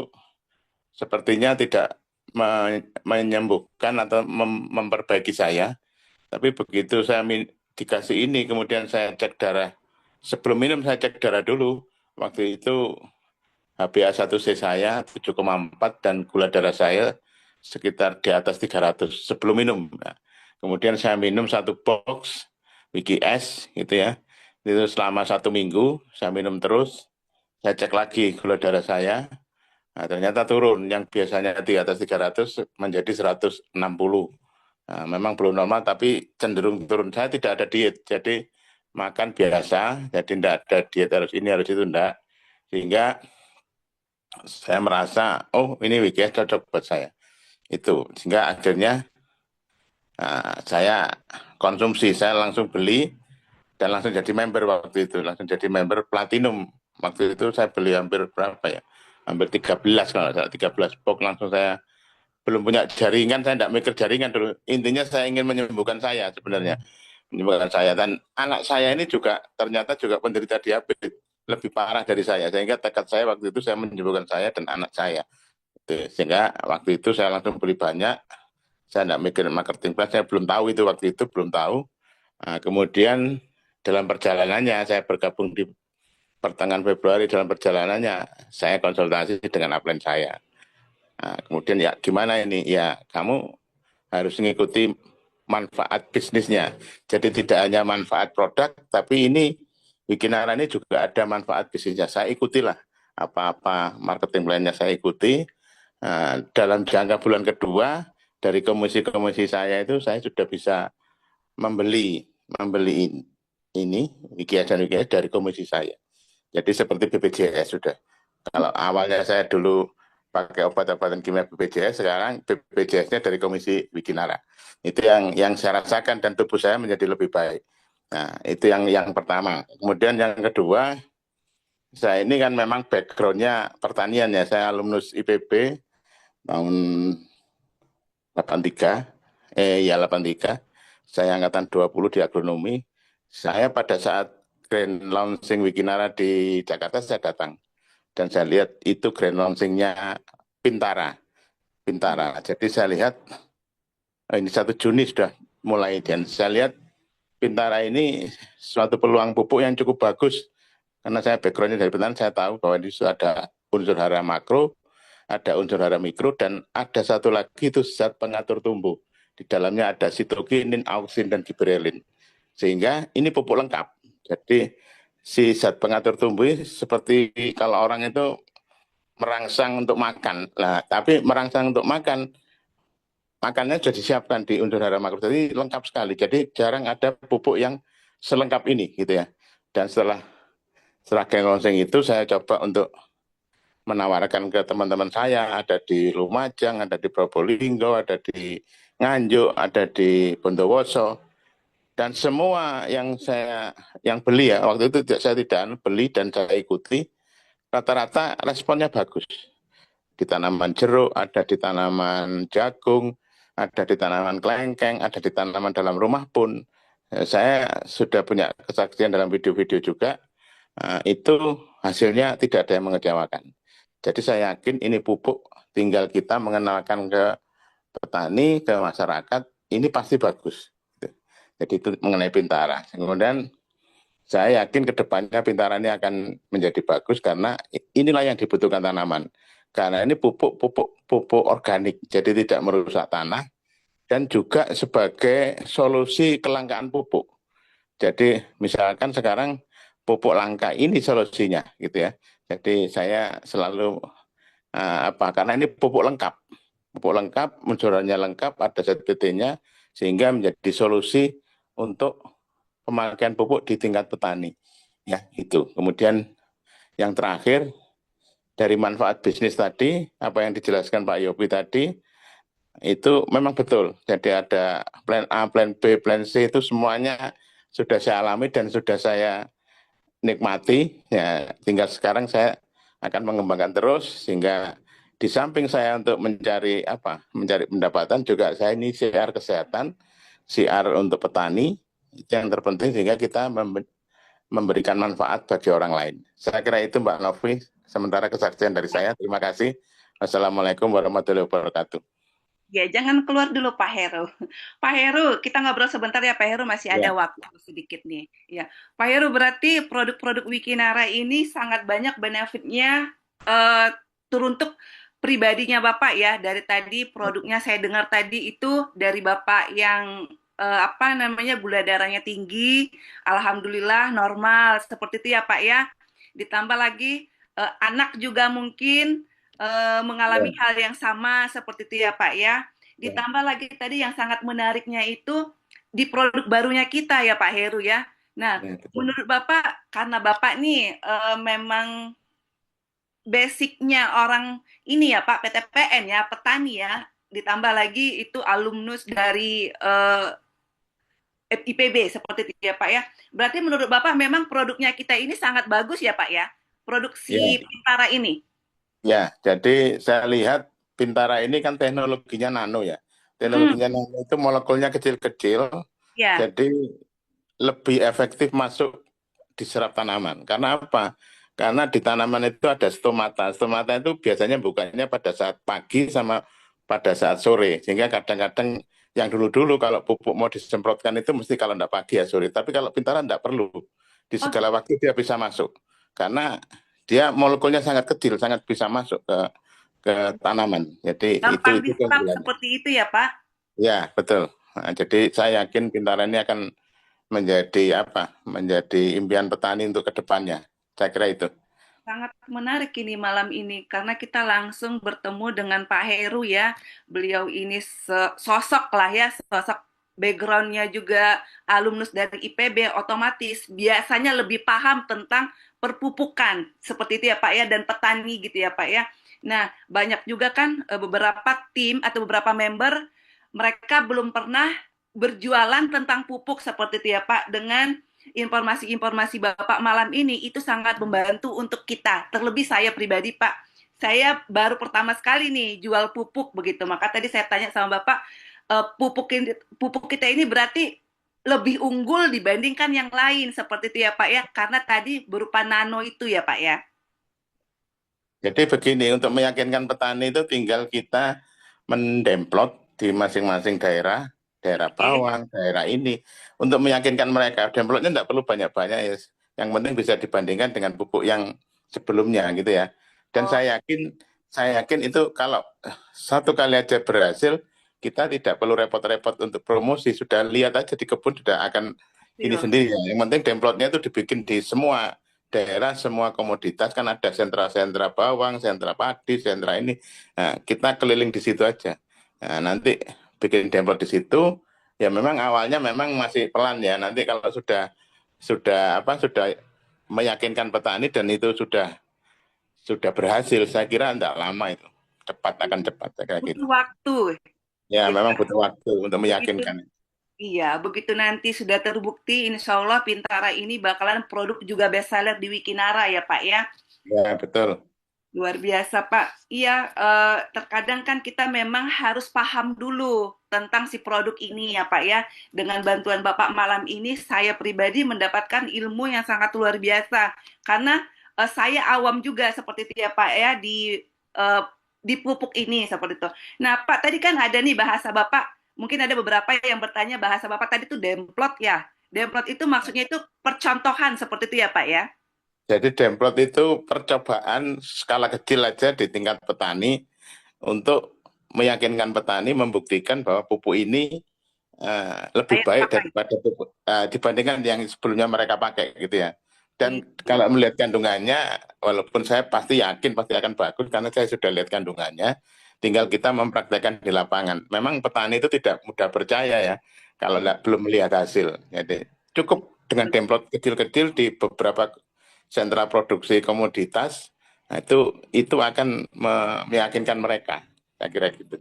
sepertinya tidak menyembuhkan atau memperbaiki saya. Tapi begitu saya dikasih ini, kemudian saya cek darah. Sebelum minum saya cek darah dulu. Waktu itu HbA1c saya 7,4 dan gula darah saya sekitar di atas 300 sebelum minum. Nah, kemudian saya minum 1 box Wiki S gitu ya. Itu selama 1 minggu saya minum terus. Saya cek lagi gula darah saya. Nah, ternyata turun, yang biasanya di atas 300 menjadi 160. Nah, memang belum normal, tapi cenderung turun. Saya tidak ada diet, jadi makan biasa, jadi tidak ada diet harus ini, harus itu, enggak. Sehingga saya merasa, oh ini WGS cocok buat saya. Itu, sehingga akhirnya saya konsumsi, saya langsung beli, dan langsung jadi member waktu itu, langsung jadi member platinum. Waktu itu saya beli hampir berapa ya? Hampir 13 kalau salah, 13 box langsung saya belum punya jaringan, saya tidak mikir jaringan dulu. Intinya saya ingin menyembuhkan saya sebenarnya. Menyembuhkan saya. Dan anak saya ini juga ternyata juga penderita diabetes. Lebih parah dari saya. Sehingga tekad saya waktu itu saya menyembuhkan saya dan anak saya. Sehingga waktu itu saya langsung beli banyak. Saya tidak mikir marketing plan. Saya belum tahu itu waktu itu, belum tahu. Kemudian dalam perjalanannya saya bergabung di pertengahan Februari, dalam perjalanannya saya konsultasi dengan upline saya. Kemudian ya gimana ini? Ya kamu harus mengikuti manfaat bisnisnya. Jadi tidak hanya manfaat produk, tapi ini Wikinara ini juga ada manfaat bisnisnya. Saya ikutilah apa-apa marketing plan-nya saya ikuti. Dalam jangka bulan kedua dari komisi-komisi saya itu saya sudah bisa membeli ini WikiS dan WikiS dari komisi saya. Jadi seperti BPJS sudah. Kalau awalnya saya dulu pakai obat-obatan kimia BPJS, sekarang BPJS-nya dari komisi Wikinara. Itu yang saya rasakan dan tubuh saya menjadi lebih baik. Nah, itu yang pertama. Kemudian yang kedua, saya ini kan memang background-nya pertanian ya. Saya alumnus IPB tahun 83. 83. Saya angkatan 20 di agronomi. Saya pada saat grand launching Wikinara di Jakarta saya datang. Dan saya lihat itu grand launching-nya Pintara. Jadi saya lihat ini 1 Juni sudah mulai, dan saya lihat Pintara ini suatu peluang pupuk yang cukup bagus. Karena saya background-nya dari pertanian, saya tahu bahwa di situ ada unsur hara makro, ada unsur hara mikro, dan ada satu lagi itu zat pengatur tumbuh. Di dalamnya ada sitokinin, auksin, dan giberelin. Sehingga ini pupuk lengkap. Jadi si zat pengatur tumbuh ini seperti kalau orang itu merangsang untuk makan. Nah, tapi merangsang untuk makannya sudah disiapkan di unsur hara makro. Jadi lengkap sekali. Jadi jarang ada pupuk yang selengkap ini gitu ya. Dan setelah Grand launching itu saya coba untuk menawarkan ke teman-teman saya, ada di Lumajang, ada di Probolinggo, ada di Nganjuk, ada di Bondowoso, dan semua yang beli ya, waktu itu saya tidak beli dan saya ikuti, rata-rata responnya bagus. Di tanaman jeruk, ada di tanaman jagung, ada di tanaman kelengkeng, ada di tanaman dalam rumah pun. Saya sudah punya kesaksian dalam video-video juga, itu hasilnya tidak ada yang mengecewakan. Jadi saya yakin ini pupuk, tinggal kita mengenalkan ke petani, ke masyarakat, ini pasti bagus. Jadi itu mengenai Pintara. Kemudian saya yakin ke depannya Pintara ini akan menjadi bagus karena inilah yang dibutuhkan tanaman. Karena ini pupuk organik, jadi tidak merusak tanah, dan juga sebagai solusi kelangkaan pupuk. Jadi misalkan sekarang pupuk langka ini solusinya gitu ya. Jadi saya selalu karena ini pupuk lengkap, unsurannya lengkap, ada ZPT-nya, sehingga menjadi solusi untuk pemakaian pupuk di tingkat petani. Ya, itu. Kemudian yang terakhir, dari manfaat bisnis tadi, apa yang dijelaskan Pak Yopi tadi, itu memang betul. Jadi ada plan A, plan B, plan C, itu semuanya sudah saya alami dan sudah saya nikmati. Ya, tinggal sekarang saya akan mengembangkan terus, sehingga di samping saya untuk mencari pendapatan, juga saya ini CR kesehatan, CR untuk petani, itu yang terpenting, sehingga kita memberikan manfaat bagi orang lain. Saya kira itu Mbak Novi, sementara kesaksian dari saya. Terima kasih. Assalamualaikum warahmatullahi wabarakatuh.
Ya, jangan keluar dulu Pak Heru. Pak Heru, kita ngobrol sebentar ya Pak Heru, masih ada waktu sedikit nih. Ya, Pak Heru, berarti produk-produk Wikinara ini sangat banyak benefitnya teruntuk pribadinya Bapak ya. Dari tadi produknya saya dengar tadi itu dari Bapak yang gula darahnya tinggi, alhamdulillah normal seperti itu ya Pak ya. Ditambah lagi anak juga mungkin mengalami hal yang sama seperti itu ya Pak ya. Ditambah lagi tadi yang sangat menariknya itu di produk barunya kita ya Pak Heru ya. Nah, menurut Bapak, karena Bapak nih memang basicnya orang ini ya Pak, PTPN ya, petani ya, ditambah lagi itu alumnus dari IPB seperti itu ya Pak ya. Berarti menurut Bapak memang produknya kita ini sangat bagus ya Pak ya, produksi Pintara ini.
Ya, jadi saya lihat Pintara ini kan teknologinya nano ya. Teknologinya nano itu molekulnya kecil-kecil, jadi lebih efektif masuk di serap tanaman. Karena apa? Karena di tanaman itu ada stomata. Stomata itu biasanya bukanya pada saat pagi sama pada saat sore. Sehingga kadang-kadang yang dulu-dulu kalau pupuk mau disemprotkan itu mesti kalau enggak pagi ya sore. Tapi kalau Pintara enggak perlu. Di segala waktu dia bisa masuk. Karena dia molekulnya sangat kecil, sangat bisa masuk ke tanaman. Jadi
gampang
itu
diserap seperti itu ya Pak?
Ya, betul. Nah, jadi saya yakin Pintara ini akan menjadi impian petani untuk kedepannya. Saya kira itu.
Sangat menarik ini malam ini karena kita langsung bertemu dengan Pak Heru ya. Beliau ini sosok lah ya, sosok backgroundnya juga alumnus dari IPB, otomatis biasanya lebih paham tentang perpupukan seperti itu ya Pak ya, dan petani gitu ya Pak ya. Nah, banyak juga kan beberapa tim atau beberapa member mereka belum pernah berjualan tentang pupuk seperti itu ya Pak. Dengan informasi-informasi Bapak malam ini itu sangat membantu untuk kita. Terlebih saya pribadi Pak, saya baru pertama sekali nih jual pupuk begitu. Maka tadi saya tanya sama Bapak, pupuk kita ini berarti lebih unggul dibandingkan yang lain seperti itu ya Pak ya, karena tadi berupa nano itu ya Pak ya.
Jadi begini, untuk meyakinkan petani itu tinggal kita mendemplot di masing-masing daerah, daerah
Oke.
bawang, daerah ini, untuk meyakinkan mereka. Demplotnya tidak perlu banyak-banyak ya. Yang penting bisa dibandingkan dengan pupuk yang sebelumnya gitu ya. Dan
Oh,
saya yakin itu kalau satu kali aja berhasil, kita tidak perlu repot-repot untuk promosi. Sudah lihat aja di kebun sudah akan ini
iya.
sendiri ya. Yang penting demplotnya itu dibikin di semua daerah, semua komoditas, kan ada sentra-sentra bawang, sentra padi, sentra ini. Nah, kita keliling di situ aja. Nah, nanti bikin dempel di situ, ya memang awalnya memang masih pelan ya. Nanti kalau sudah meyakinkan petani dan itu sudah berhasil, saya kira tidak lama itu. Cepat akan cepat kayak gitu.
Butuh waktu.
Ya,
Ya,
memang butuh waktu untuk
begitu.
meyakinkan.
Iya, begitu nanti sudah terbukti, insya Allah Pintara ini bakalan produk juga bestseller di Wikinara ya Pak ya.
Ya, betul.
Luar biasa Pak. Iya, terkadang kan kita memang harus paham dulu tentang si produk ini ya Pak ya. Dengan bantuan Bapak malam ini, saya pribadi mendapatkan ilmu yang sangat luar biasa. Karena saya awam juga seperti itu ya Pak ya eh, di pupuk ini seperti itu. Nah Pak, tadi kan ada nih bahasa Bapak, mungkin ada beberapa yang bertanya bahasa Bapak tadi itu demplot ya. Demplot itu maksudnya itu percontohan seperti itu ya Pak ya.
Jadi demplot itu percobaan skala kecil aja di tingkat petani untuk meyakinkan petani membuktikan bahwa pupuk ini lebih
Saya
baik
pakai.
daripada pupuk dibandingkan yang sebelumnya mereka pakai gitu ya. Dan
Iya.
kalau melihat kandungannya, walaupun saya pasti yakin pasti akan bagus karena saya sudah lihat kandungannya, tinggal kita mempraktekkan di lapangan. Memang petani itu tidak mudah percaya ya kalau belum melihat hasil. Jadi cukup dengan demplot kecil-kecil di beberapa sentra produksi komoditas, nah itu akan meyakinkan mereka. Saya kira gitu.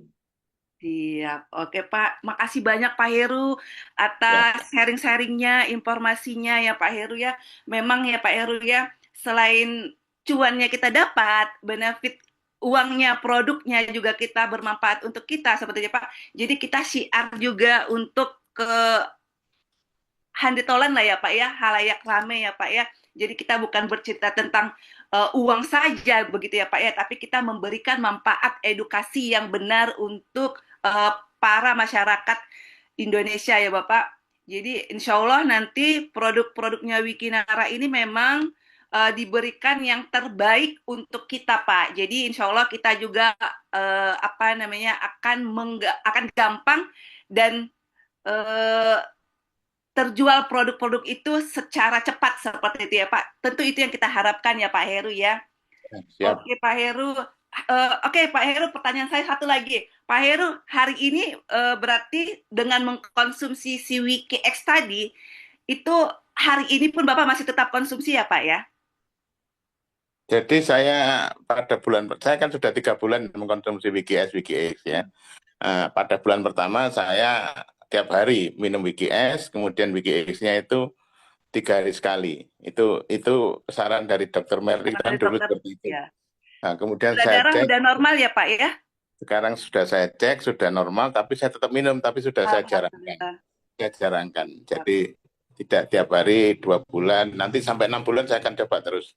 Siap. Oke, Pak. Makasih banyak Pak Heru
Ya,
atas sharing-sharingnya, informasinya ya Pak Heru ya. Memang ya Pak Heru ya, selain cuannya kita dapat, benefit uangnya, produknya juga kita bermanfaat untuk kita sepertinya Pak. Jadi kita syiar juga untuk ke handetolan lah ya Pak ya, halayak rame ya Pak ya. Jadi kita bukan bercerita tentang uang saja begitu ya Pak ya, tapi kita memberikan manfaat edukasi yang benar untuk para masyarakat Indonesia ya Bapak. Jadi insya Allah nanti produk-produknya Wikinara ini memang diberikan yang terbaik untuk kita Pak. Jadi insya Allah kita juga apa namanya akan gampang dan eh, terjual produk-produk itu secara cepat seperti itu ya Pak. Tentu itu yang kita harapkan ya Pak Heru ya.
siap.
Oke Pak Heru. Oke Pak Heru, pertanyaan saya satu lagi. Pak Heru, hari ini berarti dengan mengkonsumsi si Wiki X tadi, itu hari ini pun Bapak masih tetap konsumsi ya Pak ya?
Jadi saya kan sudah 3 bulan mengkonsumsi WGS ya. Pada bulan pertama saya tiap hari minum WGS, kemudian WGX-nya itu 3 hari sekali. Itu saran dari Dokter Merli
Dari
kan dulu
dokter
seperti itu.
ya.
Nah, kemudian
Gula
saya
darah
cek,
udah normal ya Pak ya?
sekarang sudah saya cek sudah normal, tapi saya tetap minum, tapi sudah saya jarangkan.
Alhamdulillah.
Saya jarangkan. Jadi tidak tiap hari 2 bulan, nanti sampai 6 bulan saya akan coba terus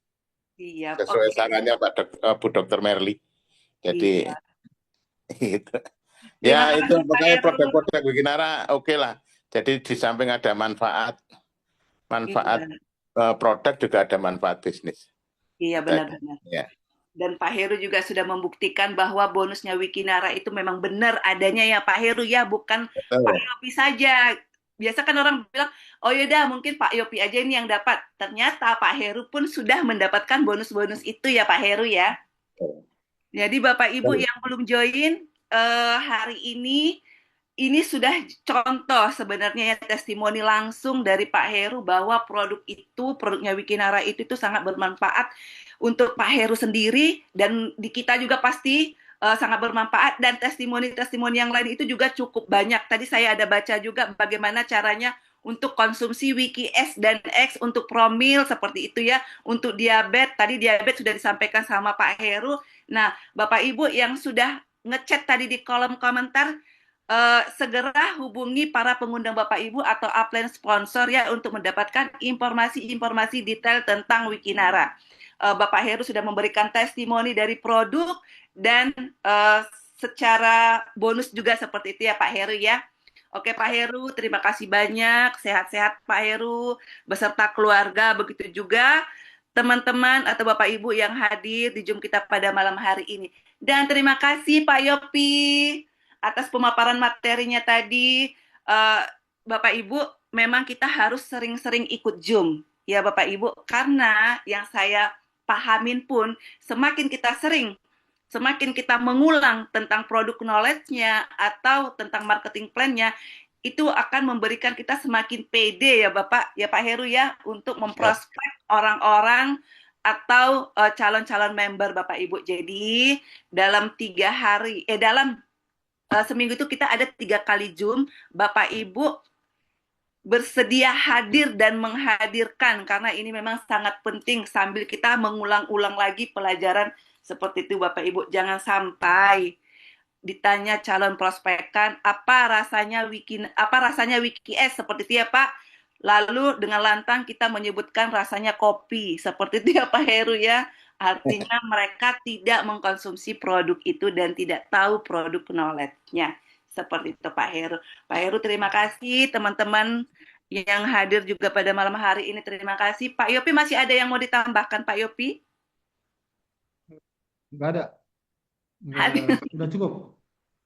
Siap.
sesuai
Oke.
sarannya Bu Dokter Merli. Jadi
Iya.
itu.
Terima
Ya itu
kasih Pak
pokoknya
Heru.
produk-produk Wikinara oke lah. Jadi di samping ada manfaat manfaat
Iya,
produk juga ada manfaat bisnis.
iya
Itu aja.
benar-benar.
Ya,
Dan Pak Heru juga sudah membuktikan bahwa bonusnya Wikinara itu memang benar adanya ya Pak Heru ya, bukan Pak
betul.
Yopi saja. Biasa kan orang bilang, oh yaudah mungkin Pak Yopi aja ini yang dapat. Ternyata Pak Heru pun sudah mendapatkan bonus-bonus itu ya Pak Heru ya. Jadi Bapak Ibu
Betul.
yang belum join hari ini sudah contoh sebenarnya ya testimoni langsung dari Pak Heru bahwa produknya Wikinara itu sangat bermanfaat untuk Pak Heru sendiri dan di kita juga pasti sangat bermanfaat dan testimoni-testimoni yang lain itu juga cukup banyak. Tadi saya ada baca juga bagaimana caranya untuk konsumsi Wiki S dan X untuk promil seperti itu ya. Untuk diabetes, tadi diabetes sudah disampaikan sama Pak Heru. Nah, Bapak Ibu yang sudah ngechat tadi di kolom komentar, segera hubungi para pengundang Bapak Ibu atau upline sponsor ya untuk mendapatkan informasi-informasi detail tentang Wikinara. Bapak Heru sudah memberikan testimoni dari produk dan secara bonus juga seperti itu ya Pak Heru ya. Oke Pak Heru, terima kasih banyak. Sehat-sehat Pak Heru beserta keluarga. Begitu juga teman-teman atau Bapak Ibu yang hadir di Zoom kita pada malam hari ini. Dan terima kasih Pak Yopi atas pemaparan materinya tadi. Eh, Bapak Ibu, memang kita harus sering-sering ikut Zoom. Ya Bapak Ibu, karena yang saya pahamin pun semakin kita sering, semakin kita mengulang tentang produk knowledge-nya atau tentang marketing plan-nya, itu akan memberikan kita semakin pede ya Bapak, ya Pak Heru ya, untuk
Ya.
memprospek orang-orang atau calon-calon member Bapak Ibu. Jadi dalam 3 hari, dalam seminggu itu kita ada 3 kali Zoom, Bapak Ibu bersedia hadir dan menghadirkan karena ini memang sangat penting sambil kita mengulang-ulang lagi pelajaran seperti itu Bapak Ibu. Jangan sampai ditanya calon prospekan apa rasanya WikiS seperti itu ya Pak. Lalu dengan lantang kita menyebutkan rasanya kopi seperti itu ya Pak Heru ya. Artinya mereka tidak mengkonsumsi produk itu dan tidak tahu produk knowledge-nya. Seperti itu Pak Heru. Pak Heru terima kasih, teman-teman yang hadir juga pada malam hari ini terima kasih. Pak Yopi masih ada yang mau ditambahkan Pak Yopi?
Nggak ada. Udah cukup.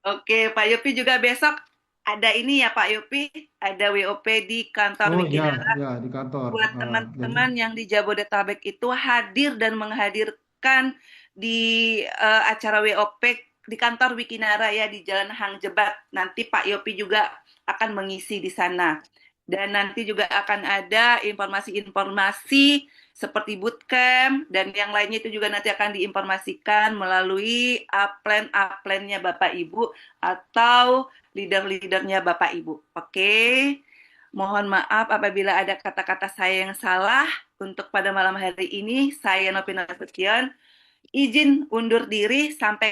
Oke, Pak Yopi juga besok ada ini ya Pak Yopi, ada WOP di kantor
Oh ya,
Wikinara.
ya di kantor.
Buat
Dan
teman-teman yang di Jabodetabek itu hadir dan menghadirkan di acara WOP di kantor Wikinara ya di Jalan Hang Jebat. Nanti Pak Yopi juga akan mengisi di sana. Dan nanti juga akan ada informasi-informasi seperti bootcamp dan yang lainnya itu juga nanti akan diinformasikan melalui upline-upline-nya Bapak Ibu atau leader-leadernya Bapak Ibu. Oke. Mohon maaf apabila ada kata-kata saya yang salah untuk pada malam hari ini. Saya Nopi Nasution. Izin undur diri sampai